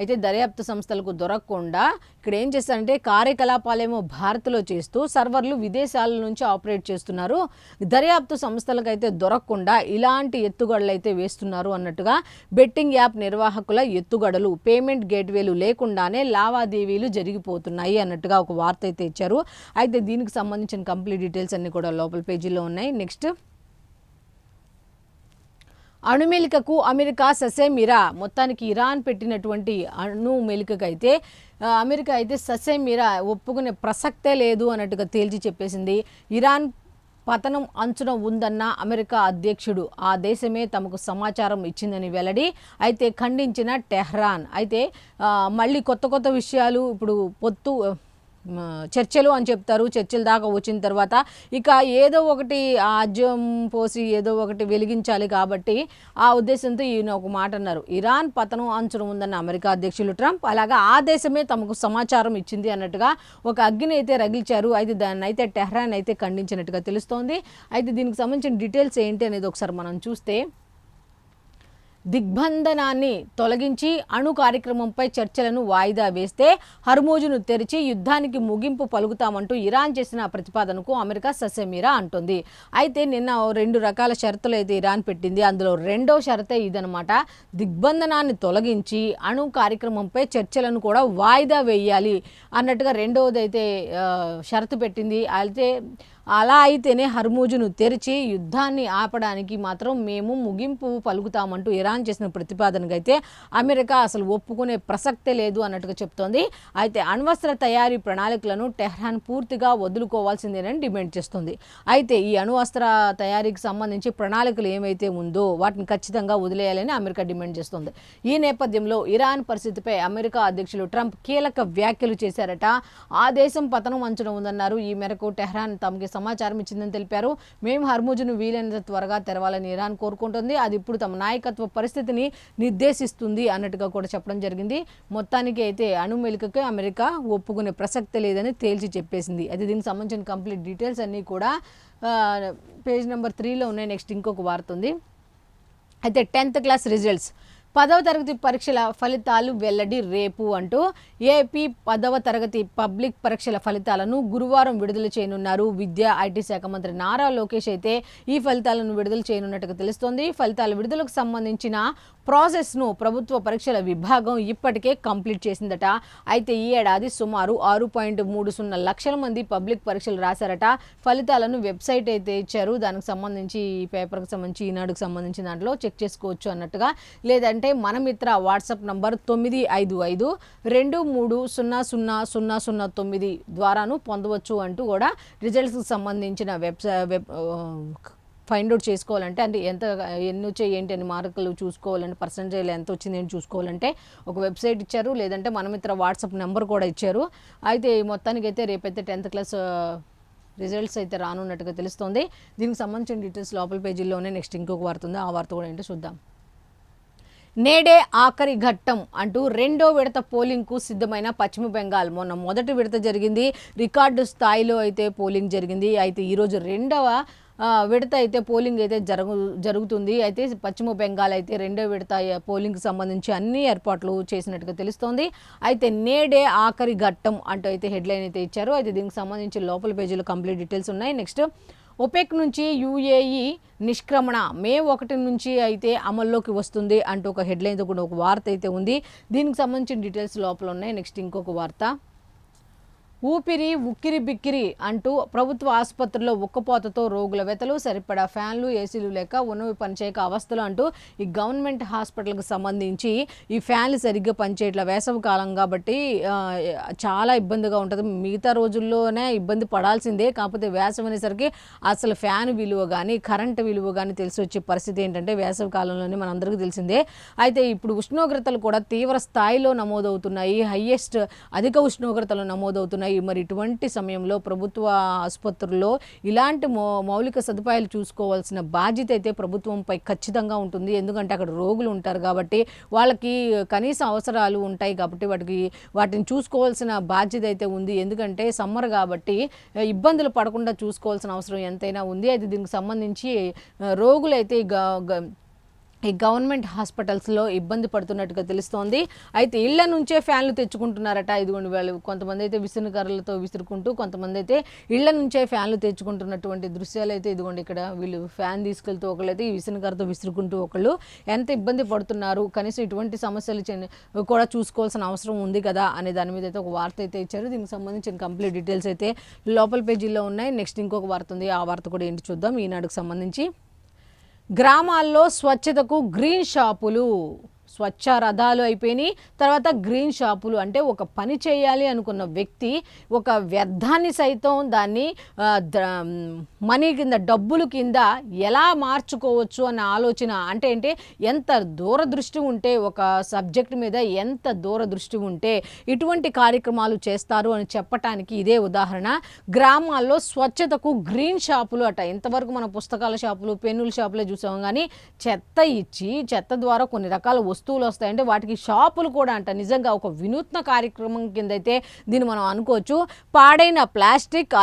అయితే దర్యాప్తు సంస్థలకు దొరకకుండా ఇక్కడ ఏం చేస్తారంటే కార్యకలాపాలేమో భారత్లో చేస్తూ సర్వర్లు విదేశాల నుంచి ఆపరేట్ చేస్తున్నారు. దర్యాప్తు సంస్థలకు అయితే దొరకకుండా ఇలాంటి ఎత్తుగడలు అయితే వేస్తున్నారు అన్నట్టుగా బెట్టింగ్ యాప్ నిర్వాహకుల ఎత్తుగడలు, పేమెంట్ గేట్వేలు లేకుండానే లావాదేవీలు జరిగిపోతున్నాయి అన్నట్టుగా ఒక వార్త అయితే ఇచ్చారు. అయితే దీనికి సంబంధించిన కంప్లీట్ డీటెయిల్స్ అన్నీ కూడా లోపల పేజీలో ఉన్నాయి. నెక్స్ట్ అణుమెలికకు అమెరికా ససేమిరా. మొత్తానికి ఇరాన్ పెట్టినటువంటి అణుమెలికకైతే అమెరికా అయితే ససేమిరా ఒప్పుకునే ప్రసక్తే లేదు అన్నట్టుగా తేల్చి చెప్పేసింది. ఇరాన్ పతనం అంచున ఉందన్న అమెరికా అధ్యక్షుడు ఆ దేశమే తమకు సమాచారం ఇచ్చిందని వెల్లడి. అయితే ఖండించిన టెహ్రాన్. అయితే మళ్ళీ కొత్త విషయాలు ఇప్పుడు చర్చలు అని చెప్తారు. చర్చల దాకా వచ్చిన తర్వాత ఇక ఏదో ఒకటి ఆజ్యం పోసి ఏదో ఒకటి వెలిగించాలి కాబట్టి ఆ ఉద్దేశంతో ఈయన ఒక మాట అన్నారు. ఇరాన్ పతనం అంచున ఉందన్న అమెరికా అధ్యక్షులు ట్రంప్ అలాగా ఆ దేశమే తమకు సమాచారం ఇచ్చింది అన్నట్టుగా ఒక అగ్గిని అయితే రగిల్చారు. అయితే దాన్ని అయితే టెహ్రాన్ అయితే ఖండించినట్టుగా తెలుస్తోంది. అయితే దీనికి సంబంధించిన డీటెయిల్స్ ఏంటి అనేది ఒకసారి మనం చూస్తే దిగ్బంధనాన్ని తొలగించి అణు కార్యక్రమంపై చర్చలను వాయిదా వేస్తే హర్మూజును తెరిచి యుద్ధానికి ముగింపు పలుకుతామంటూ ఇరాన్ చేసిన ప్రతిపాదనకు అమెరికా ససేమిరా అంటుంది. అయితే నిన్న 2 రకాల షరతులు అయితే ఇరాన్ పెట్టింది. అందులో రెండో షరతే ఇదనమాట. దిగ్బంధనాన్ని తొలగించి అణు కార్యక్రమంపై చర్చలను కూడా వాయిదా వేయాలి అన్నట్టుగా రెండవది అయితే షరతు పెట్టింది. అయితే అలా అయితేనే హర్మూజును తెరిచి యుద్ధాన్ని ఆపడానికి మాత్రం మేము ముగింపు పలుకుతామంటూ ఇరాన్ చేసిన ప్రతిపాదనకు అయితే అమెరికా అసలు ఒప్పుకునే ప్రసక్తే లేదు అన్నట్టుగా చెప్తోంది. అయితే అణ్వస్త్ర తయారీ ప్రణాళికలను టెహ్రాన్ పూర్తిగా వదులుకోవాల్సిందేనని డిమాండ్ చేస్తుంది. అయితే ఈ అణ్వస్త్ర తయారీకి సంబంధించి ప్రణాళికలు ఏమైతే ఉందో వాటిని ఖచ్చితంగా వదిలేయాలని అమెరికా డిమాండ్ చేస్తుంది. ఈ నేపథ్యంలో ఇరాన్ పరిస్థితిపై అమెరికా అధ్యక్షులు ట్రంప్ కీలక వ్యాఖ్యలు చేశారట. ఆ దేశం పతనం అంచున ఉందన్నారు. ఈ మేరకు టెహ్రాన్ తమకి సమాచారం ఇచ్చిందని తెలిపారు. మేము హర్మూజును వీలైనంత త్వరగా తెరవాలని ఇరాన్ కోరుకుంటుంది. అది ఇప్పుడు తమ నాయకత్వ పరిస్థితిని నిర్దేశిస్తుంది అన్నట్టుగా కూడా చెప్పడం జరిగింది. మొత్తానికి అయితే అణుమెలికకి అమెరికా ఒప్పుకునే ప్రసక్తి లేదని తేల్చి చెప్పేసింది. అయితే దీనికి సంబంధించిన కంప్లీట్ డీటెయిల్స్ అన్నీ కూడా పేజ్ నెంబర్ 3లో ఉన్నాయి. నెక్స్ట్ ఇంకొక వార్త ఉంది. అయితే 10th క్లాస్ రిజల్ట్స్ 10వ తరగతి పరీక్షల ఫలితాలు వెల్లడి రేపు అంటూ ఏపీ 10వ తరగతి పబ్లిక్ పరీక్షల ఫలితాలను గురువారం విడుదల చేయనున్నారు. విద్యా ఐటీ శాఖ మంత్రి నారా లోకేష్ అయితే ఈ ఫలితాలను విడుదల చేయనున్నట్టుగా తెలుస్తోంది. ఫలితాల విడుదలకు సంబంధించిన ప్రాసెస్ను ప్రభుత్వ పరీక్షల విభాగం ఇప్పటికే కంప్లీట్ చేసిందట. అయితే ఈ ఏడాది సుమారు 6.30 లక్షల మంది పబ్లిక్ పరీక్షలు రాశారట. ఫలితాలను వెబ్సైట్ అయితే ఇచ్చారు. దానికి సంబంధించి ఈ పేపర్కి సంబంధించి ఈనాడుకు సంబంధించిన దాంట్లో చెక్ చేసుకోవచ్చు అన్నట్టుగా. లేదంటే మన మిత్ర వాట్సాప్ నంబర్ 955223000009 ద్వారాను పొందవచ్చు అంటూ కూడా రిజల్ట్స్కి సంబంధించిన ఫైండ్ అవుట్ చేసుకోవాలంటే అంటే ఎన్ని వచ్చాయి ఏంటి అని మార్కులు చూసుకోవాలంటే పర్సంటేజ్ ఎంత వచ్చింది అని చూసుకోవాలంటే ఒక వెబ్సైట్ ఇచ్చారు. లేదంటే మన మిత్ర వాట్సాప్ నెంబర్ కూడా ఇచ్చారు. అయితే మొత్తానికైతే రేపైతే 10th క్లాస్ రిజల్ట్స్ అయితే రానున్నట్టుగా తెలుస్తోంది. దీనికి సంబంధించిన డీటెయిల్స్ లోపల పేజీల్లోనే. నెక్స్ట్ ఇంకొక వార్త ఉంది. ఆ వార్త కూడా ఏంటో చూద్దాం. నేడే ఆఖరి ఘట్టం అంటూ 2వ విడత పోలింగ్కు సిద్ధమైన పశ్చిమ బెంగాల్. మొన్న మొదటి విడత జరిగింది. రికార్డు స్థాయిలో అయితే పోలింగ్ జరిగింది. అయితే ఈరోజు 2వ విడత అయితే పోలింగ్ అయితే జరుగుతుంది. అయితే పశ్చిమ బెంగాల్ అయితే 2వ విడత పోలింగ్కి సంబంధించి అన్ని ఏర్పాట్లు చేసినట్టుగా తెలుస్తోంది. అయితే నేడే ఆఖరి ఘట్టం అంటూ అయితే హెడ్లైన్ అయితే ఇచ్చారు. అయితే దీనికి సంబంధించి లోపల పేజీలో కంప్లీట్ డీటెయిల్స్ ఉన్నాయి. నెక్స్ట్ ఒపెక్ నుంచి యూఏఈ నిష్క్రమణ మే 1 నుంచి అయితే అమల్లోకి వస్తుంది అంటూ ఒక హెడ్లైన్తో కూడా ఒక వార్త అయితే ఉంది. దీనికి సంబంధించిన డీటెయిల్స్ లోపల ఉన్నాయి. నెక్స్ట్ ఇంకొక వార్త, ఊపిరి ఉక్కిరి బిక్కిరి అంటూ ప్రభుత్వ ఆసుపత్రుల్లో ఉక్కపోతతో రోగుల వెతలు, సరిపడా ఫ్యాన్లు ఏసీలు లేక ఉన్నవి పనిచేయక అవస్థలు అంటూ ఈ గవర్నమెంట్ హాస్పిటల్కి సంబంధించి ఈ ఫ్యాన్లు సరిగ్గా పనిచేయట్ల, వేసవి కాలం కాబట్టి చాలా ఇబ్బందిగా ఉంటుంది. మిగతా రోజుల్లోనే ఇబ్బంది పడాల్సిందే, కాకపోతే వేసవి అనేసరికి అసలు ఫ్యాన్ విలువ కానీ కరెంటు విలువ కానీ తెలిసి వచ్చే పరిస్థితి ఏంటంటే వేసవి కాలంలోనే మనందరికీ తెలిసిందే. అయితే ఇప్పుడు ఉష్ణోగ్రతలు కూడా తీవ్ర స్థాయిలో నమోదవుతున్నాయి, హయ్యెస్ట్ అధిక ఉష్ణోగ్రతలు నమోదవుతున్నాయి. మరి ఇటువంటి సమయంలో ప్రభుత్వ ఆసుపత్రుల్లో ఇలాంటి మౌలిక సదుపాయాలు చూసుకోవాల్సిన బాధ్యత అయితే ప్రభుత్వంపై ఖచ్చితంగా ఉంటుంది. ఎందుకంటే అక్కడ రోగులు ఉంటారు కాబట్టి వాళ్ళకి కనీస అవసరాలు ఉంటాయి కాబట్టి వాటిని చూసుకోవాల్సిన బాధ్యత అయితే ఉంది. ఎందుకంటే సమ్మర్ కాబట్టి ఇబ్బందులు పడకుండా చూసుకోవాల్సిన అవసరం ఎంతైనా ఉంది. అయితే దీనికి సంబంధించి రోగులైతే ఈ గవర్నమెంట్ హాస్పిటల్స్లో ఇబ్బంది పడుతున్నట్టుగా తెలుస్తోంది. అయితే ఇళ్ల నుంచే ఫ్యాన్లు తెచ్చుకుంటున్నారట. ఇదిగోండి వాళ్ళు కొంతమంది అయితే విసురుకర్రలతో విసురుకుంటూ, కొంతమంది అయితే ఇళ్ల నుంచే ఫ్యాన్లు తెచ్చుకుంటున్నటువంటి దృశ్యాలు అయితే ఇదిగోండి ఇక్కడ వీళ్ళు ఫ్యాన్ తీసుకెళ్తూ ఒకళ్ళైతే ఈ విసురుకర్రతో విసురుకుంటూ ఒకళ్ళు ఎంత ఇబ్బంది పడుతున్నారు, కనీసం ఇటువంటి సమస్యలు కూడా చూసుకోవాల్సిన అవసరం ఉంది కదా అనే దాని మీద అయితే ఒక వార్త అయితే ఇచ్చారు. దీనికి సంబంధించిన కంప్లీట్ డీటెయిల్స్ అయితే లోపల పేజీలో ఉన్నాయి. నెక్స్ట్ ఇంకొక వార్త ఉంది, ఆ వార్త కూడా ఏంటి చూద్దాం. ఈనాడుకు సంబంధించి గ్రామాల్లో స్వచ్ఛతకు గ్రీన్ షాపులు, స్వచ్ఛ రథాలు అయిపోయినాయి, తర్వాత గ్రీన్ షాపులు. అంటే ఒక పని చేయాలి అనుకున్న వ్యక్తి ఒక వ్యర్థాన్ని సైతం దాన్ని మనీ కింద, డబ్బులు కింద ఎలా మార్చుకోవచ్చు అన్న ఆలోచన. అంటే ఎంత దూరదృష్టి ఉంటే, ఒక సబ్జెక్ట్ మీద ఎంత దూరదృష్టి ఉంటే ఇటువంటి కార్యక్రమాలు చేస్తారు అని చెప్పటానికి ఇదే ఉదాహరణ. గ్రామాల్లో స్వచ్ఛతకు గ్రీన్ షాపులు అట. ఇంతవరకు మన పుస్తకాల షాపులు, పెన్నుల షాపులే చూసాం, కానీ చెత్త ఇచ్చి చెత్త ద్వారా కొన్ని రకాల వస్తువులు వస్తాయంటే వాటికి షాపులు కూడా అంట. నిజంగా ఒక వినూత్న కార్యక్రమం కింద అయితే దీన్ని మనం అనుకోవచ్చు. పాడైన ప్లాస్టిక్,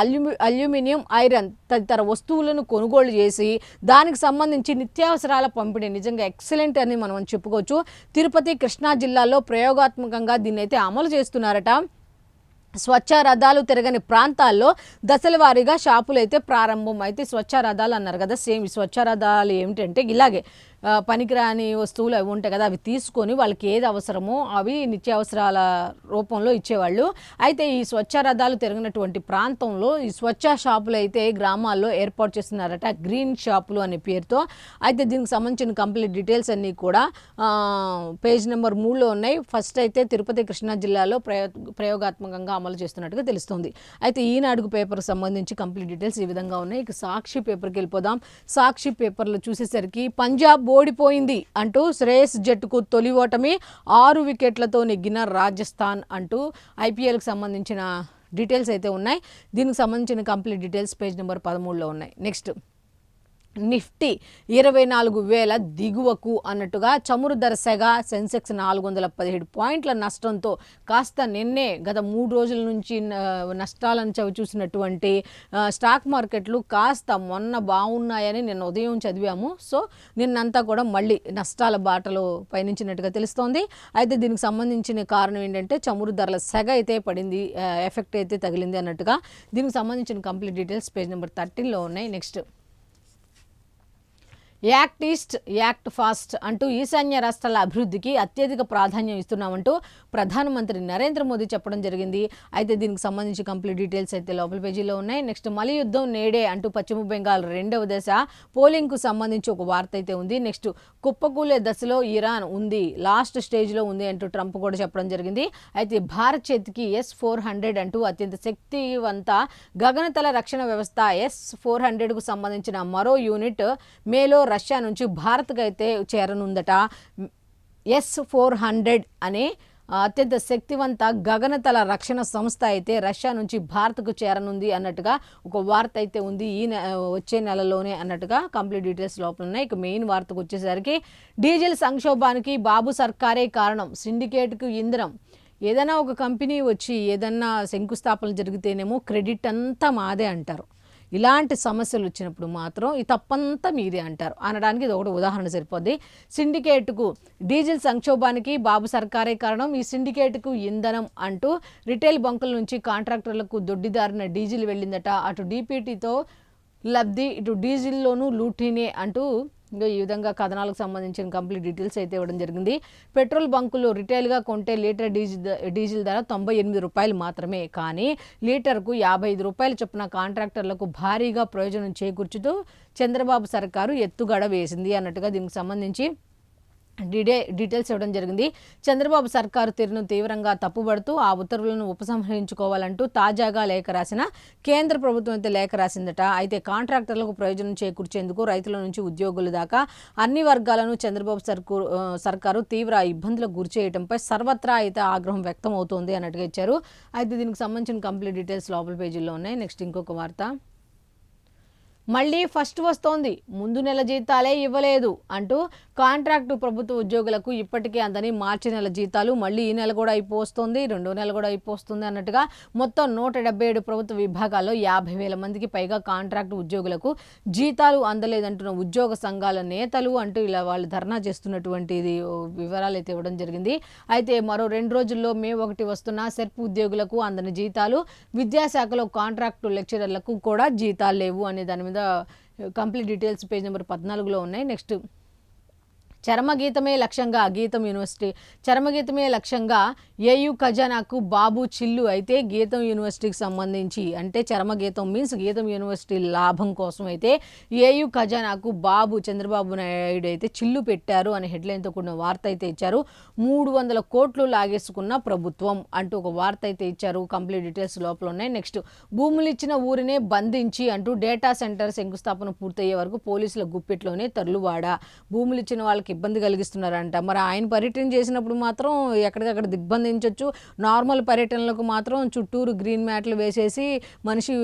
అల్యూమినియం, ఐరన్ తదితర వస్తువులను కొనుగోలు చేసి దానికి సంబంధించి నిత్యావసరాల పంపిణీ నిజంగా ఎక్సలెంట్ అని మనం చెప్పుకోవచ్చు. తిరుపతి, కృష్ణా జిల్లాలో ప్రయోగాత్మకంగా దీన్ని అయితే అమలు చేస్తున్నారట. స్వచ్ఛ రథాలు తిరగని ప్రాంతాల్లో దశల వారీగా షాపులు అయితే ప్రారంభం. అయితే స్వచ్ఛ రథాలు అన్నారు కదా, సేమ్ ఈ స్వచ్ఛ రథాలు ఏమిటంటే ఇలాగే పనికిరాని వస్తువులు అవి ఉంటాయి కదా, అవి తీసుకొని వాళ్ళకి ఏది అవసరమో అవి నిత్యావసరాల రూపంలో ఇచ్చేవాళ్ళు. అయితే ఈ స్వచ్ఛ రథాలు తిరిగినటువంటి ప్రాంతంలో ఈ స్వచ్ఛ షాపులు అయితే గ్రామాల్లో ఏర్పాటు చేస్తున్నారట, గ్రీన్ షాపులు అనే పేరుతో. అయితే దీనికి సంబంధించిన కంప్లీట్ డీటెయిల్స్ అన్నీ కూడా పేజ్ నెంబర్ 3లో ఉన్నాయి. ఫస్ట్ అయితే తిరుపతి, కృష్ణా జిల్లాలో ప్రయోగాత్మకంగా అమలు చేస్తున్నట్టుగా తెలుస్తుంది. అయితే ఈనాడుగు పేపర్కి సంబంధించి కంప్లీట్ డీటెయిల్స్ ఈ విధంగా ఉన్నాయి. ఇక సాక్షి పేపర్కి వెళ్ళిపోదాం. సాక్షి పేపర్లో చూసేసరికి పంజాబ్ ఓడిపోయింది అంటూ శ్రేయస్ జట్టుకు తొలి ఓటమి, 6 వికెట్లతో నెగ్గిన రాజస్థాన్ అంటూ ఐపీఎల్కి సంబంధించిన డీటెయిల్స్ అయితే ఉన్నాయి. దీనికి సంబంధించిన కంప్లీట్ డీటెయిల్స్ పేజ్ నెంబర్ 13లో ఉన్నాయి. నెక్స్ట్ నిఫ్టీ 24,000 దిగువకు అన్నట్టుగా చమురు ధర సెగ, సెన్సెక్స్ 417 పాయింట్ల నష్టంతో కాస్త నిన్నే గత 3 రోజుల నుంచి నష్టాలను చవిచూసినటువంటి స్టాక్ మార్కెట్లు కాస్త మొన్న బాగున్నాయని నిన్న ఉదయం చదివాము. సో నిన్నంతా కూడా మళ్ళీ నష్టాల బాటలో పయనించినట్టుగా తెలుస్తోంది. అయితే దీనికి సంబంధించిన కారణం ఏంటంటే చమురు ధరల సెగ అయితే పడింది, ఎఫెక్ట్ అయితే తగిలింది అన్నట్టుగా. దీనికి సంబంధించిన కంప్లీట్ డీటెయిల్స్ పేజ్ నెంబర్ 13లో ఉన్నాయి. Next act east, act fast అంటూ ఈశాన్య రాష్ట్రాల అభివృద్ధికి అత్యధిక ప్రాధాన్యం ఇస్తున్నామంటూ ప్రధానమంత్రి నరేంద్ర మోదీ చెప్పడం జరిగింది. అయితే దీనికి సంబంధించి కంప్లీట్ డీటెయిల్స్ అయితే లోపల పేజీలో ఉన్నాయి. నెక్స్ట్ మలి యుద్ధం నేడే అంటూ పశ్చిమ బెంగాల్ 2వ దశ పోలింగ్కు సంబంధించి ఒక వార్త అయితే ఉంది. నెక్స్ట్ కుప్పకూలే దశలో ఇరాన్ ఉంది, లాస్ట్ స్టేజ్లో ఉంది అంటూ ట్రంప్ కూడా చెప్పడం జరిగింది. అయితే భారత్ చేతికి S-400 అంటూ అత్యంత శక్తివంత గగనతల రక్షణ వ్యవస్థ S-400కు సంబంధించిన మరో యూనిట్ మేలో రష్యా నుంచి భారత్కి అయితే చేరనుందట. S-400 అనే అత్యంత శక్తివంత గగనతల రక్షణ సంస్థ అయితే రష్యా నుంచి భారత్కు చేరనుంది అన్నట్టుగా ఒక వార్త అయితే ఉంది. వచ్చే నెలలోనే అన్నట్టుగా కంప్లీట్ డీటెయిల్స్ లోపల ఉన్నాయి. ఇక మెయిన్ వార్తకు వచ్చేసరికి డీజిల్ సంక్షోభానికి బాబు సర్కారే కారణం, సిండికేట్కు ఇంధనం. ఏదైనా ఒక కంపెనీ వచ్చి ఏదన్నా శంకుస్థాపన జరిగితేనేమో క్రెడిట్ అంతా మాదే అంటారు. ఇలాంటి సమస్యలు వచ్చినప్పుడు మాత్రం ఈ తప్పంతా మీదే అంటారు అనడానికి ఇది ఒకటి ఉదాహరణ సరిపోద్ది. సిండికేట్కు డీజిల్ సంక్షోభానికి బాబు సర్కారే కారణం, ఈ సిండికేట్కు ఇంధనం అంటూ రిటైల్ బంకుల నుంచి కాంట్రాక్టర్లకు దొడ్డిదారిన డీజిల్ వెళ్ళిందట. అటు డీపీటీతో లబ్ధి, ఇటు డీజిల్లోనూ లూటీనే అంటూ ఇంకా ఈ విధంగా కథనాలకు సంబంధించిన కంప్లీట్ డీటెయిల్స్ అయితే ఇవ్వడం జరిగింది. పెట్రోల్ బంకుల్లో రిటైల్గా కొంటే లీటర్ డీజిల్ ధర 98 రూపాయలు మాత్రమే. కానీ లీటర్కు 55 రూపాయలు చొప్పున కాంట్రాక్టర్లకు భారీగా ప్రయోజనం చేకూర్చుతూ చంద్రబాబు సర్కారు ఎత్తుగడ వేసింది అన్నట్టుగా దీనికి సంబంధించి డీటెయిల్స్ ఇవ్వడం జరిగింది. చంద్రబాబు సర్కారు తీరును తీవ్రంగా తప్పుబడుతూ ఆ ఉత్తర్వులను ఉపసంహరించుకోవాలంటూ తాజాగా లేఖ రాసిన కేంద్ర ప్రభుత్వం అయితే లేఖ రాసిందట. అయితే కాంట్రాక్టర్లకు ప్రయోజనం చేకూర్చేందుకు రైతుల నుంచి ఉద్యోగుల దాకా అన్ని వర్గాలను చంద్రబాబు సర్కారు తీవ్ర ఇబ్బందులకు గురిచేయడంపై సర్వత్రా అయితే ఆగ్రహం వ్యక్తం అవుతోంది అన్నట్టుగా ఇచ్చారు. అయితే దీనికి సంబంధించిన కంప్లీట్ డీటెయిల్స్ లోపల పేజీల్లో ఉన్నాయి. నెక్స్ట్ ఇంకొక వార్త, మళ్ళీ ఫస్ట్ వస్తోంది, ముందు నెల జీతాలే ఇవ్వలేదు అంటూ కాంట్రాక్టు ప్రభుత్వ ఉద్యోగులకు ఇప్పటికే అందని మార్చి నెల జీతాలు మళ్ళీ ఈ నెల కూడా అయిపోతుంది, రెండో నెల కూడా అయిపోతుంది అన్నట్టుగా మొత్తం 177 ప్రభుత్వ విభాగాల్లో 50,000 మందికి పైగా కాంట్రాక్టు ఉద్యోగులకు జీతాలు అందలేదంటున్న ఉద్యోగ సంఘాల నేతలు అంటూ ఇలా వాళ్ళు ధర్నా చేస్తున్నటువంటి వివరాలు అయితే ఇవ్వడం జరిగింది. అయితే మరో 2 రోజుల్లో మే 1 వస్తున్న సెర్ప్ ఉద్యోగులకు అందని జీతాలు, విద్యాశాఖలో కాంట్రాక్టు లెక్చరర్లకు కూడా జీతాలు లేవు అనే దాని మీద కంప్లీట్ డీటెయిల్స్ పేజ్ నెంబర్ 14లో ఉన్నాయి. నెక్స్ట్, చరమగీతమే లక్ష్యంగా గీతం యూనివర్సిటీ, చరమగీతమే లక్ష్యంగా ఏయు ఖజానాకు బాబు చిల్లు. అయితే గీతం యూనివర్సిటీకి సంబంధించి అంటే చరమగీతం మీన్స్ గీతం యూనివర్సిటీ లాభం కోసం అయితే ఏయు ఖజానాకు బాబు చంద్రబాబు నాయుడు అయితే చిల్లు పెట్టారు అనే హెడ్లైన్తో కూడిన వార్త అయితే ఇచ్చారు. 300 కోట్లు లాగేసుకున్న ప్రభుత్వం అంటూ ఒక వార్త అయితే ఇచ్చారు. కంప్లీట్ డీటెయిల్స్ లోపల ఉన్నాయి. నెక్స్ట్, భూములు ఇచ్చిన ఊరినే బంధించి అంటూ డేటా సెంటర్ శంకుస్థాపన పూర్తయ్యే వరకు పోలీసుల గుప్పిట్లోనే తరలువాడ. భూములు ఇచ్చిన వాళ్ళకి ఇబ్బంది కలిగిస్తున్నారంట. మరి ఆయన పర్యటన చేసినప్పుడు మాత్రం ఎక్కడికక్కడ దిగ్బంధించవచ్చు, నార్మల్ పర్యటనలకు మాత్రం చుట్టూరు గ్రీన్ మ్యాట్లు వేసేసి మనిషి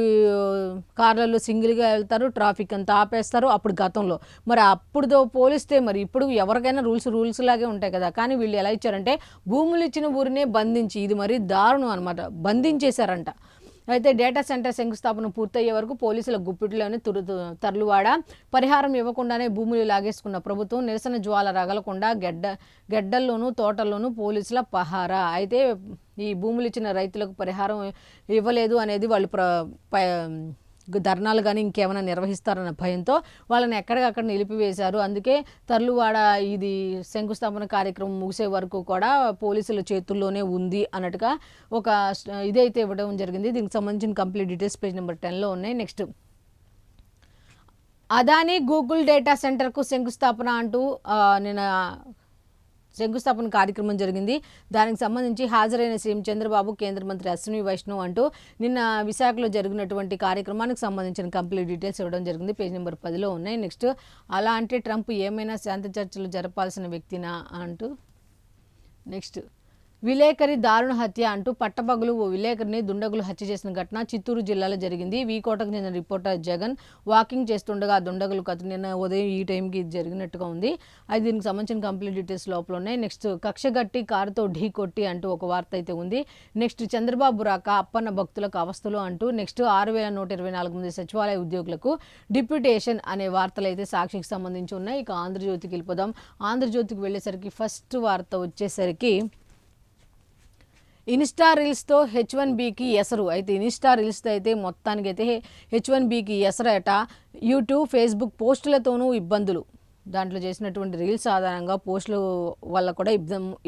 కార్లలో సింగిల్గా వెళ్తారు, ట్రాఫిక్ అంతా ఆపేస్తారు. అప్పుడు గతంలో మరి అప్పుడుతో పోలిస్తే మరి ఇప్పుడు ఎవరికైనా రూల్స్ లాగే ఉంటాయి కదా. కానీ వీళ్ళు ఎలా ఇచ్చారంటే భూములు ఇచ్చిన ఊరినే బంధించి, ఇది మరి దారుణం అనమాట, బంధించేశారంట. అయితే డేటా సెంటర్ శంకుస్థాపన పూర్తయ్యే వరకు పోలీసుల గుప్పిట్లోనే తరలువాడ. పరిహారం ఇవ్వకుండానే భూములు లాగేసుకున్న ప్రభుత్వం, నిరసన జ్వాల రగలకుండా గెడ్డల్లోనూ తోటల్లోనూ పోలీసుల పహారా. అయితే ఈ భూములు ఇచ్చిన రైతులకు పరిహారం ఇవ్వలేదు అనేది వాళ్ళు ధర్నాలు కానీ ఇంకేమైనా నిర్వహిస్తారన్న భయంతో వాళ్ళని ఎక్కడికక్కడ నిలిపివేశారు. అందుకే తరలువాడ ఇది శంకుస్థాపన కార్యక్రమం ముగిసే వరకు కూడా పోలీసుల చేతుల్లోనే ఉంది అన్నట్టుగా ఒక ఇదైతే ఇవ్వడం జరిగింది. దీనికి సంబంధించిన కంప్లీట్ డీటెయిల్స్ పేజ్ నెంబర్ 10లో ఉన్నాయి. నెక్స్ట్, అదానీ గూగుల్ డేటా సెంటర్కు శంకుస్థాపన అంటూ నిన్న శంకుస్థాపన కార్యక్రమం జరిగింది. దానికి సంబంధించి హాజరైన సీఎం చంద్రబాబు, కేంద్ర మంత్రి అశ్విని వైష్ణవ్ అంటూ నిన్న విశాఖలో జరిగినటువంటి కార్యక్రమానికి సంబంధించిన కంప్లీట్ డీటెయిల్స్ ఇవ్వడం జరిగింది. పేజ్ నెంబర్ 10లో ఉన్నాయి. నెక్స్ట్, అలా అంటే ట్రంప్ ఏమైనా శాంతి చర్చలు జరపాల్సిన వ్యక్తినా అంటూ. నెక్స్ట్, విలేకరి దారుణ హత్య అంటూ పట్టపగలు ఓ విలేకరిని దుండగులు హత్య చేసిన ఘటన చిత్తూరు జిల్లాలో జరిగింది. వీకోటకు చెందిన రిపోర్టర్ జగన్ వాకింగ్ చేస్తుండగా దుండగులు నిన్న ఉదయం ఈ టైంకి జరిగినట్టుగా ఉంది. అది దీనికి సంబంధించిన కంప్లీట్ డీటెయిల్స్ లోపల ఉన్నాయి. నెక్స్ట్, కక్షగట్టి కారుతో ఢీ కొట్టి అంటూ ఒక వార్త అయితే ఉంది. నెక్స్ట్, చంద్రబాబు రాక అప్పన్న భక్తులకు అవస్థలు అంటూ. నెక్స్ట్, 6,124 మంది సచివాలయ ఉద్యోగులకు డిప్యూటేషన్ అనే వార్తలు అయితే సాక్షికి సంబంధించి ఉన్నాయి. ఇక ఆంధ్రజ్యోతికి వెళ్ళిపోదాం. ఆంధ్రజ్యోతికి వెళ్ళేసరికి ఫస్ట్ వార్త వచ్చేసరికి ఇన్స్టా రీల్స్తో H1Bకి ఎసరు. అయితే ఇన్స్టా రీల్స్తో అయితే మొత్తానికి అయితే H1Bకి ఎసరట. యూట్యూబ్, ఫేస్బుక్ పోస్టులతోనూ ఇబ్బందులు, దాంట్లో చేసినటువంటి రీల్స్ ఆధారంగా పోస్టుల వల్ల కూడా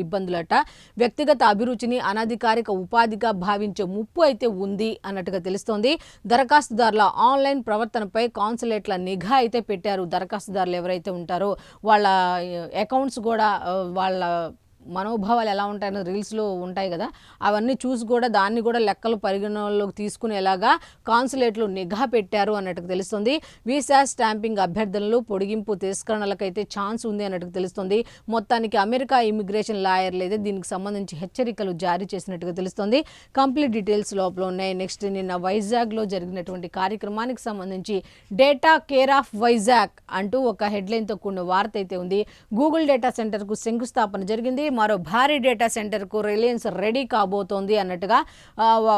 ఇబ్బందులట. వ్యక్తిగత అభిరుచిని అనధికారిక ఉపాధిగా భావించే ముప్పు అయితే ఉంది అన్నట్టుగా తెలుస్తోంది. దరఖాస్తుదారుల ఆన్లైన్ ప్రవర్తనపై కాన్సులేట్ల నిఘా అయితే పెట్టారు. దరఖాస్తుదారులు ఎవరైతే ఉంటారో వాళ్ళ అకౌంట్స్ కూడా వాళ్ళ మనోభావాలు ఎలా ఉంటాయని రీల్స్లో ఉంటాయి కదా, అవన్నీ చూసి కూడా దాన్ని కూడా లెక్కలు పరిగణనలోకి తీసుకునేలాగా కాన్సులేట్లు నిఘా పెట్టారు అన్నట్టుగా తెలుస్తుంది. వీసా స్టాంపింగ్ అభ్యర్థనలు పొడిగింపు తిరస్కరణలకైతే ఛాన్స్ ఉంది అన్నట్టుగా తెలుస్తుంది. మొత్తానికి అమెరికా ఇమిగ్రేషన్ లాయర్లు అయితే దీనికి సంబంధించి హెచ్చరికలు జారీ చేసినట్టుగా తెలుస్తుంది. కంప్లీట్ డీటెయిల్స్ లోపల ఉన్నాయి. నెక్స్ట్, నిన్న వైజాగ్లో జరిగినటువంటి కార్యక్రమానికి సంబంధించి డేటా కేర్ ఆఫ్ వైజాగ్ అంటూ ఒక హెడ్లైన్తో కూడిన వార్త అయితే ఉంది. గూగుల్ డేటా సెంటర్కు శంకుస్థాపన జరిగింది. మరో భారీ డేటా సెంటర్కు రిలయన్స్ రెడీ కాబోతోంది అన్నట్టుగా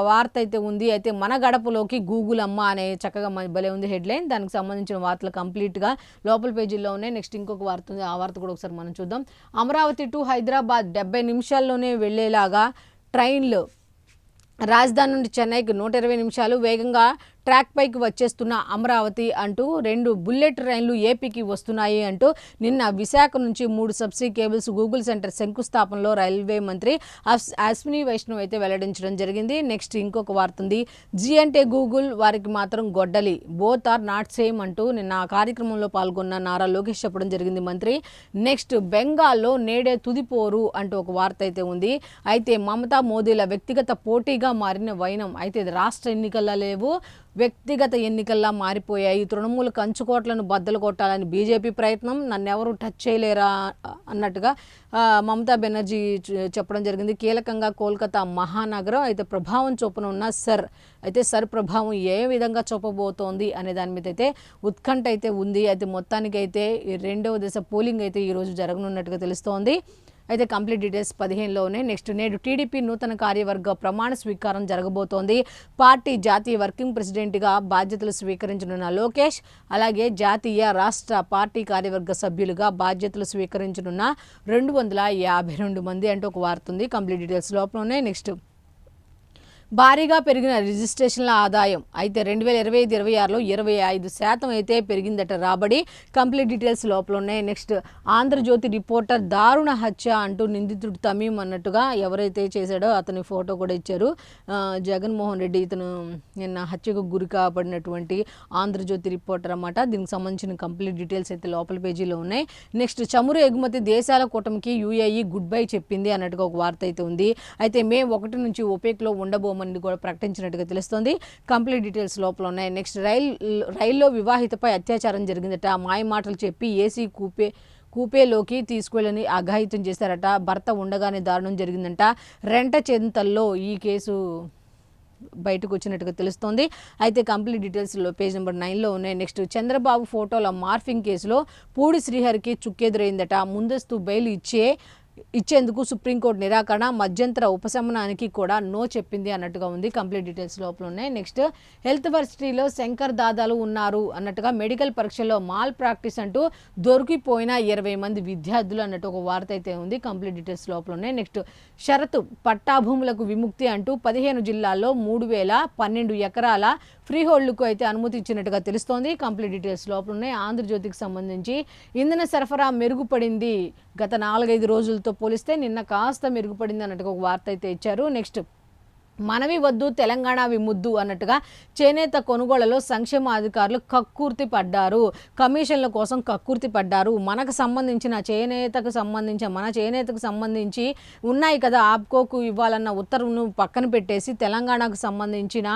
వార్త అయితే ఉంది. అయితే మన గడపలోకి గూగుల్ అమ్మ అనే చక్కగా భలే ఉంది హెడ్లైన్. దానికి సంబంధించిన వార్తలు కంప్లీట్గా లోపల పేజీల్లో ఉన్నాయి. నెక్స్ట్, ఇంకొక వార్త ఉంది, ఆ వార్త కూడా ఒకసారి మనం చూద్దాం. అమరావతి టు హైదరాబాద్ 70 నిమిషాల్లోనే వెళ్లేలాగా ట్రైన్లు, రాజధాని నుండి చెన్నైకి 120 నిమిషాలు వేగంగా ట్రాక్ పైకి వచ్చేస్తున్న అమరావతి అంటూ 2 బుల్లెట్ ట్రైన్లు ఏపీకి వస్తున్నాయి అంటూ నిన్న విశాఖ నుంచి 3 సబ్సీ కేబుల్స్ గూగుల్ సెంటర్ శంకుస్థాపనలో రైల్వే మంత్రి అశ్విని వైష్ణవ్ అయితే వెల్లడించడం జరిగింది. నెక్స్ట్ ఇంకొక వార్త ఉంది. జీ అంటే గూగుల్, వారికి మాత్రం గొడ్డలి, బోత్ ఆర్ నాట్ సేమ్ అంటూ నిన్న ఆ కార్యక్రమంలో పాల్గొన్న నారా లోకేష్ చెప్పడం జరిగింది మంత్రి. నెక్స్ట్ బెంగాల్లో నేడే తుదిపోరు అంటూ ఒక వార్త అయితే ఉంది. అయితే మమతా మోదీల వ్యక్తిగత పోటీగా మారిన వైనం అయితే ఇది రాష్ట్ర ఎన్నికల్లో లేవు, వ్యక్తిగత ఎన్నికల్లా మారిపోయాయి. తృణమూల కంచుకోట్లను బద్దలు కొట్టాలని బీజేపీ ప్రయత్నం, నన్నెవరు టచ్ చేయలేరా అన్నట్టుగా మమతా బెనర్జీ చెప్పడం జరిగింది. కీలకంగా కోల్కతా మహానగరం అయితే ప్రభావం చూపన ఉన్న సర్ ప్రభావం ఏ విధంగా చూపబోతోంది అనే దాని మీద అయితే ఉత్కంఠ అయితే ఉంది. అయితే మొత్తానికి అయితే 2వ దశ పోలింగ్ అయితే ఈరోజు జరగనున్నట్టుగా తెలుస్తోంది. అయితే కంప్లీట్ డీటెయిల్స్ 15లోనే. నెక్స్ట్ నేడు టీడీపీ నూతన కార్యవర్గ ప్రమాణ స్వీకారం జరగబోతోంది. పార్టీ జాతీయ వర్కింగ్ ప్రెసిడెంట్గా బాధ్యతలు స్వీకరించనున్న లోకేష్, అలాగే జాతీయ రాష్ట్ర పార్టీ కార్యవర్గ సభ్యులుగా బాధ్యతలు స్వీకరించనున్న 252 మంది అంటూ ఒక వార్త ఉంది. కంప్లీట్ డీటెయిల్స్ లోపలనే. నెక్స్ట్ భారీగా పెరిగిన రిజిస్ట్రేషన్ల ఆదాయం అయితే 2025-26లో 25% అయితే పెరిగిందట రాబడి. కంప్లీట్ డీటెయిల్స్ లోపల ఉన్నాయి. నెక్స్ట్ ఆంధ్రజ్యోతి రిపోర్టర్ దారుణ హత్య అంటూ నిందితుడు తమీం అన్నట్టుగా ఎవరైతే చేశాడో అతని ఫోటో కూడా ఇచ్చారు. జగన్మోహన్ రెడ్డి ఇతను నిన్న హత్యకు గురి కాబడినటువంటి ఆంధ్రజ్యోతి రిపోర్టర్ అన్నమాట. దీనికి సంబంధించిన కంప్లీట్ డీటెయిల్స్ అయితే లోపల పేజీలో ఉన్నాయి. నెక్స్ట్ చమురు ఎగుమతి దేశాల కూటమికి యూఏఈ గుడ్ బై చెప్పింది అన్నట్టుగా ఒక వార్త అయితే ఉంది. అయితే మే 1 నుంచి ఒపెక్లో ఉండబోమని కూడా ప్రకటించినట్టుగా తెలుస్తోంది. కంప్లీట్ డీటెయిల్స్ లోపల ఉన్నాయి. నెక్స్ట్ రైల్లో వివాహితపై అత్యాచారం జరిగిందట. మాయ మాటలు చెప్పి ఏసీ కూపేలోకి తీసుకువెళ్ళని అఘాయిత్యం చేశారట. భర్త ఉండగానే దారుణం జరిగిందంట. రెంట చెంతల్లో ఈ కేసు బయటకు వచ్చినట్టుగా తెలుస్తోంది. అయితే కంప్లీట్ డీటెయిల్స్ పేజ్ నెంబర్ 9లో ఉన్నాయి. నెక్స్ట్ చంద్రబాబు ఫోటోల మార్ఫింగ్ కేసులో పూడి శ్రీహరికి చుక్కెదురైందట. ముందస్తు బెయిల్ ఇచ్చేందుకు సుప్రీంకోర్టు నిరాకరణ, మధ్యంతర ఉపశమనానికి కూడా నో చెప్పింది అన్నట్టుగా ఉంది. కంప్లీట్ డీటెయిల్స్ లోపల ఉన్నాయి. నెక్స్ట్ హెల్త్ వర్సిటీలో శంకర్ దాదాలు ఉన్నారు అన్నట్టుగా మెడికల్ పరీక్షల్లో మాల్ ప్రాక్టీస్ అంటూ దొరికిపోయిన 20 మంది విద్యార్థులు అన్నట్టు ఒక వార్త అయితే ఉంది. కంప్లీట్ డీటెయిల్స్ లోపల ఉన్నాయి. నెక్స్ట్ షరతు పట్టాభూములకు విముక్తి అంటూ 15 జిల్లాల్లో 3012 ఎకరాల ఫ్రీ హోల్డ్కు అయితే అనుమతి ఇచ్చినట్టుగా తెలుస్తోంది. కంప్లీట్ డీటెయిల్స్ లోపల ఉన్నాయి. ఆంధ్రజ్యోతికి సంబంధించి ఇంధన సరఫరా మెరుగుపడింది, గత 4-5 రోజులతో పోలిస్తే నిన్న కాస్త మెరుగుపడింది అన్నట్టుగా ఒక వార్త అయితే ఇచ్చారు. నెక్స్ట్ మనవి వద్దు తెలంగాణవి ముద్దు అన్నట్టుగా చేనేత కొనుగోళ్లలో సంక్షేమ అధికారులు కక్కుర్తి పడ్డారు, కమిషన్ల కోసం కక్కుర్తి పడ్డారు. మన చేనేతకు సంబంధించి ఉన్నాయి కదా, ఆప్కోకు ఇవ్వాలన్న ఉత్తర్వును పక్కన పెట్టేసి తెలంగాణకు సంబంధించిన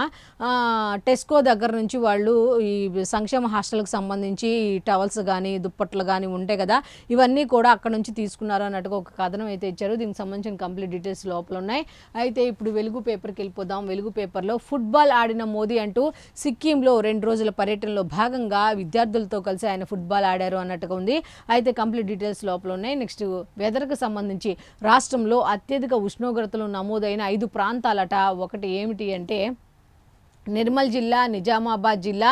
టెస్కో దగ్గర నుంచి వాళ్ళు ఈ సంక్షేమ హాస్టల్కి సంబంధించి టవల్స్ కానీ దుప్పట్లు కానీ ఉంటాయి కదా, ఇవన్నీ కూడా అక్కడ నుంచి తీసుకున్నారు అన్నట్టుగా ఒక కథనం అయితే ఇచ్చారు. దీనికి సంబంధించిన కంప్లీట్ డీటెయిల్స్ లోపల ఉన్నాయి. అయితే ఇప్పుడు వెలుగు పేపర్కి వెళ్ళిపోదాం. వెలుగు పేపర్లో ఫుట్బాల్ ఆడిన మోదీ అంటూ సిక్కింలో 2 రోజుల పర్యటనలో భాగంగా విద్యార్థులతో కలిసి ఆయన ఫుట్బాల్ ఆడారు అన్నట్టుగా ఉంది. అయితే కంప్లీట్ డీటెయిల్స్ లోపల ఉన్నాయి. నెక్స్ట్ వెదర్కి సంబంధించి రాష్ట్రంలో అత్యధిక ఉష్ణోగ్రతలు నమోదైన 5 ప్రాంతాలట. ఒకటి ఏమిటి అంటే నిర్మల్ జిల్లా, నిజామాబాద్ జిల్లా,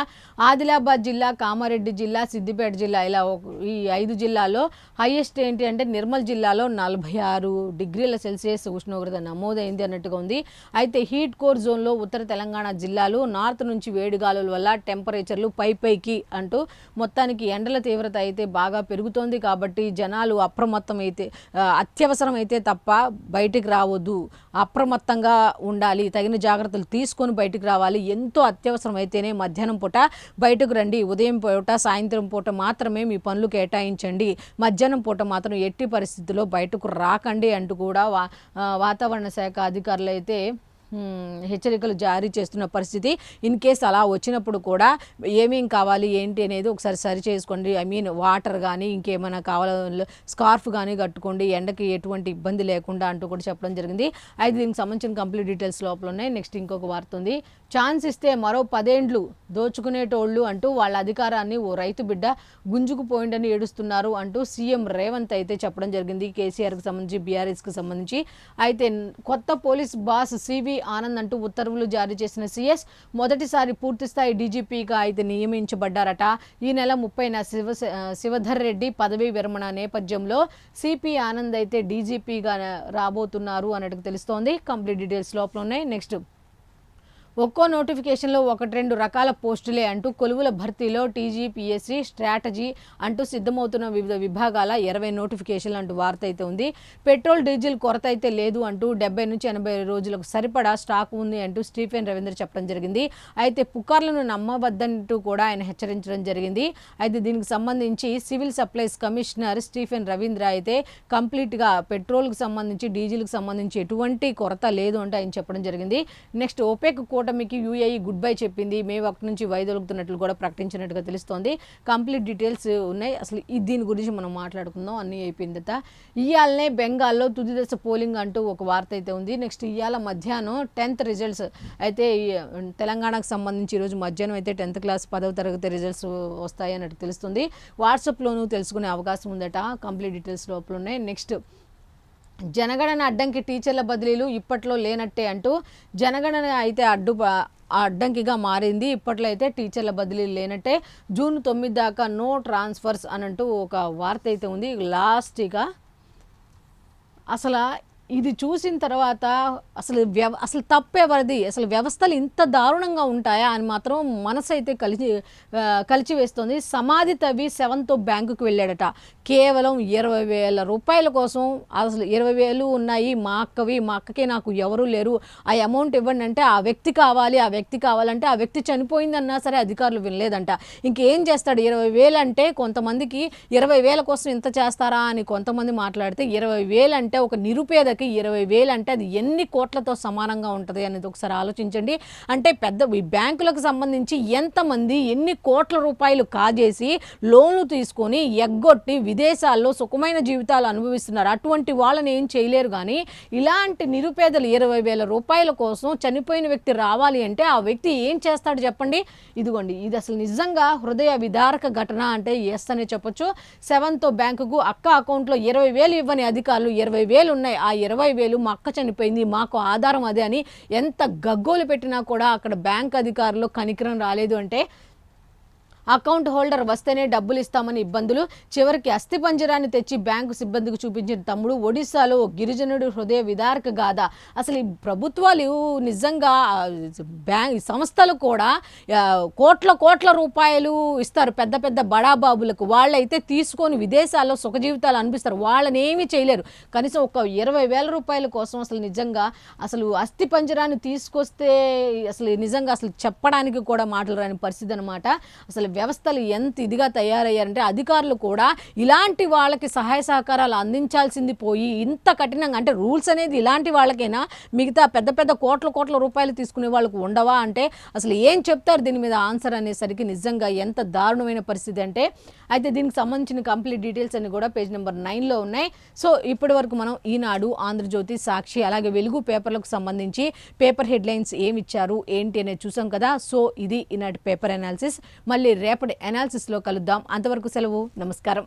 ఆదిలాబాద్ జిల్లా, కామారెడ్డి జిల్లా, సిద్దిపేట జిల్లా, ఇలా ఈ 5 జిల్లాల్లో హైయెస్ట్ ఏంటి అంటే నిర్మల్ జిల్లాలో 46 డిగ్రీల సెల్సియస్ ఉష్ణోగ్రత నమోదైంది అన్నట్టుగా ఉంది. అయితే హీట్ కోర్ జోన్లో ఉత్తర తెలంగాణ జిల్లాలు, నార్త్ నుంచి వేడిగాలుల వల్ల టెంపరేచర్లు పైకి అంటూ మొత్తానికి ఎండల తీవ్రత అయితే బాగా పెరుగుతోంది. కాబట్టి జనాలు అత్యవసరం అయితే తప్ప బయటికి రావద్దు, అప్రమత్తంగా ఉండాలి, తగిన జాగ్రత్తలు తీసుకొని బయటికి రావాలి. ఎంతో అత్యవసరం అయితేనే మధ్యాహ్నం పూట బయటకు రండి, ఉదయం పూట సాయంత్రం పూట మాత్రమే మీ పనులు కేటాయించండి, మధ్యాహ్నం పూట మాత్రం ఎట్టి పరిస్థితుల్లో బయటకు రాకండి అంటూ కూడా వాతావరణ శాఖ అధికారులు అయితే హెచ్చరికలు జారీ చేస్తున్న పరిస్థితి. ఇన్ కేస్ అలా వచ్చినప్పుడు కూడా ఏమేం కావాలి ఏంటి అనేది ఒకసారి సరి చేసుకోండి. వాటర్ కానీ ఇంకేమైనా కావాలో స్కార్ఫ్ కానీ కట్టుకోండి, ఎండకి ఎటువంటి ఇబ్బంది లేకుండా అంటూ కూడా చెప్పడం జరిగింది. అయితే దీనికి సంబంధించిన కంప్లీట్ డీటెయిల్స్ లోపల ఉన్నాయి. నెక్స్ట్ ఇంకొక వార్త ఉంది. ఛాన్స్ ఇస్తే మరో 10 ఏండ్లు దోచుకునేటోళ్ళు అంటూ వాళ్ళ అధికారాన్ని ఓ రైతు బిడ్డ గుంజుకుపోయిందని ఏడుస్తున్నారు అంటూ సీఎం రేవంత్ అయితే చెప్పడం జరిగింది. కేసీఆర్కి సంబంధించి, బీఆర్ఎస్కి సంబంధించి. అయితే కొత్త పోలీస్ బాస్ సివి ఆనంద్ అంటూ ఉత్తర్వులు జారీ చేసిన సీఎస్ మొదటిసారి పూర్తిస్థాయి డీజీపీగా అయితే నియమించబడ్డారట. ఈ నెల 30న శివధర్ రెడ్డి పదవీ విరమణ నేపథ్యంలో సిపి ఆనంద్ అయితే డీజీపీగా రాబోతున్నారు అన్నట్టు తెలుస్తోంది. కంప్లీట్ డీటెయిల్స్ లోపల ఉన్నాయి. నెక్స్ట్ ఒక్కో నోటిఫికేషన్లో 1-2 రకాల పోస్టులే అంటూ కొలువుల భర్తీలో టీజీపీఎస్సీ స్ట్రాటజీ అంటూ సిద్ధమవుతున్న వివిధ విభాగాల 20 నోటిఫికేషన్లు అంటూ వార్త అయితే ఉంది. పెట్రోల్ డీజిల్ కొరత అయితే లేదు అంటూ 70 నుంచి 80 రోజులకు సరిపడా స్టాక్ ఉంది అంటూ స్టీఫెన్ రవీంద్ర చెప్పడం జరిగింది. అయితే పుకార్లను నమ్మవద్దంటూ కూడా ఆయన హెచ్చరించడం జరిగింది. అయితే దీనికి సంబంధించి civil supplies commissioner Stephen Ravindra అయితే కంప్లీట్గా పెట్రోల్కి సంబంధించి డీజిల్కి సంబంధించి ఎటువంటి కొరత లేదు అంటే ఆయన చెప్పడం జరిగింది. నెక్స్ట్ ఓపెక్ కూటమికి యూఏఈ గుడ్ బై చెప్పింది. మే 1 నుంచి వైదొలుగుతున్నట్లు కూడా ప్రకటించినట్టుగా తెలుస్తోంది. కంప్లీట్ డీటెయిల్స్ ఉన్నాయి. అసలు దీని గురించి మనం మాట్లాడుకుందాం. అన్నీ అయిపోయింది. ఇవాళనే బెంగాల్లో తుది దశ పోలింగ్ అంటూ ఒక వార్త అయితే ఉంది. నెక్స్ట్ ఇవాళ మధ్యాహ్నం 10th రిజల్ట్స్ అయితే తెలంగాణకు సంబంధించి ఈరోజు మధ్యాహ్నం అయితే 10th క్లాస్ 10వ తరగతి రిజల్ట్స్ వస్తాయి అన్నట్టు తెలుస్తుంది. వాట్సాప్లోనూ తెలుసుకునే అవకాశం ఉందట. కంప్లీట్ డీటెయిల్స్ లోపల ఉన్నాయి. నెక్స్ట్ జనగణన అడ్డంకి టీచర్ల బదిలీలు ఇప్పట్లో లేనట్టే అంటూ జనగణన అయితే అడ్డంకిగా మారింది. ఇప్పట్లో అయితే టీచర్ల బదిలీలు లేనట్టే. జూన్ 9 దాకా నో ట్రాన్స్ఫర్స్ అని అంటూ ఒక వార్త అయితే ఉంది. లాస్ట్గా అసలు ఇది చూసిన తర్వాత అసలు తప్పెవరిది, అసలు వ్యవస్థలు ఇంత దారుణంగా ఉంటాయా అని మాత్రం మనసు అయితే కలిచివేస్తుంది. సమాధి తవ్వి శవంతో బ్యాంకుకు వెళ్ళాడట. కేవలం 20,000 రూపాయల కోసం. అసలు 20,000 ఉన్నాయి, మా అక్కకి నాకు ఎవరూ లేరు, ఆ అమౌంట్ ఇవ్వండి అంటే ఆ వ్యక్తి కావాలంటే ఆ వ్యక్తి పోయిందన్నా సరే అధికారులు వినలేదంట. ఇంకేం చేస్తాడు? 20,000 అంటే కొంతమందికి 20,000 కోసం ఇంత చేస్తారా అని కొంతమంది మాట్లాడితే 20,000 అంటే ఒక నిరుపేద 20,000 అంటే అది ఎన్ని కోట్లతో సమానంగా ఉంటుంది అనేది ఒకసారి ఆలోచించండి. అంటే ఈ బ్యాంకులకు సంబంధించి ఎంతమంది ఎన్ని కోట్ల రూపాయలు కాజేసి లోన్లు తీసుకొని ఎగ్గొట్టి విదేశాల్లో సుఖమైన జీవితాలు అనుభవిస్తున్నారు. అటువంటి వాళ్ళని ఏం చేయలేరు. కానీ ఇలాంటి నిరుపేదలు 20,000 రూపాయల కోసం చనిపోయిన వ్యక్తి రావాలి అంటే ఆ వ్యక్తి ఏం చేస్తాడు చెప్పండి? ఇదిగోండి, ఇది అసలు నిజంగా హృదయ విదారక ఘటన అంటే ఎస్ అనే చెప్పొచ్చు. 7th బ్యాంకుకు అక్క అకౌంట్లో 20,000 ఇవ్వని అధికారులు 20,000 ఉన్నాయి, ఆ 20,000 మా అక్క చనిపోయింది, మాకు ఆధారం అదే అని ఎంత గగ్గోలు పెట్టినా కూడా అక్కడ బ్యాంక్ అధికారులు కనికరం రాలేదు. అంటే అకౌంట్ హోల్డర్ వస్తేనే డబ్బులు ఇస్తామని ఇబ్బందులు. చివరికి అస్థిపంజరాన్ని తెచ్చి బ్యాంకు సిబ్బందికి చూపించిన తమ్ముడు. ఒడిశాలో గిరిజనుడు హృదయ విదారక గాథ. అసలు ఈ ప్రభుత్వాలు నిజంగా సంస్థలు కూడా కోట్ల రూపాయలు ఇస్తారు పెద్ద పెద్ద బడాబాబులకు. వాళ్ళైతే తీసుకొని విదేశాల్లో సుఖ జీవితాలు అనిపిస్తారు. వాళ్ళని ఏమీ చేయలేరు. కనీసం ఒక 20,000 రూపాయల కోసం అసలు నిజంగా అసలు అస్థిపంజరాన్ని తీసుకొస్తే అసలు నిజంగా అసలు చెప్పడానికి కూడా మాటలు రాని పరిస్థితి అనమాట. అసలు వ్యవస్థలు ఎంత ఇదిగా తయారయ్యారంటే అధికారులు కూడా ఇలాంటి వాళ్ళకి సహాయ సహకారాలు అందించాల్సింది పోయి ఇంత కఠినంగా, అంటే రూల్స్ అనేది ఇలాంటి వాళ్ళకైనా మిగతా పెద్ద పెద్ద కోట్ల రూపాయలు తీసుకునే వాళ్ళకు ఉండవా అంటే అసలు ఏం చెప్తారు దీని మీద ఆన్సర్ అనేసరికి నిజంగా ఎంత దారుణమైన పరిస్థితి అంటే. అయితే దీనికి సంబంధించిన కంప్లీట్ డీటెయిల్స్ అన్ని కూడా పేజ్ నెంబర్ 9లో ఉన్నాయి. సో ఇప్పటి వరకు మనం ఈనాడు, ఆంధ్రజ్యోతి, సాక్షి అలాగే వెలుగు పేపర్లకు సంబంధించి పేపర్ హెడ్లైన్స్ ఏమి ఇచ్చారు ఏంటి అనేది చూసాం కదా. సో ఇది ఈనాటి పేపర్ అనాలిసిస్. మళ్ళీ రేపటి అనాలిసిస్లో కలుద్దాం. అంతవరకు సెలవు. నమస్కారం.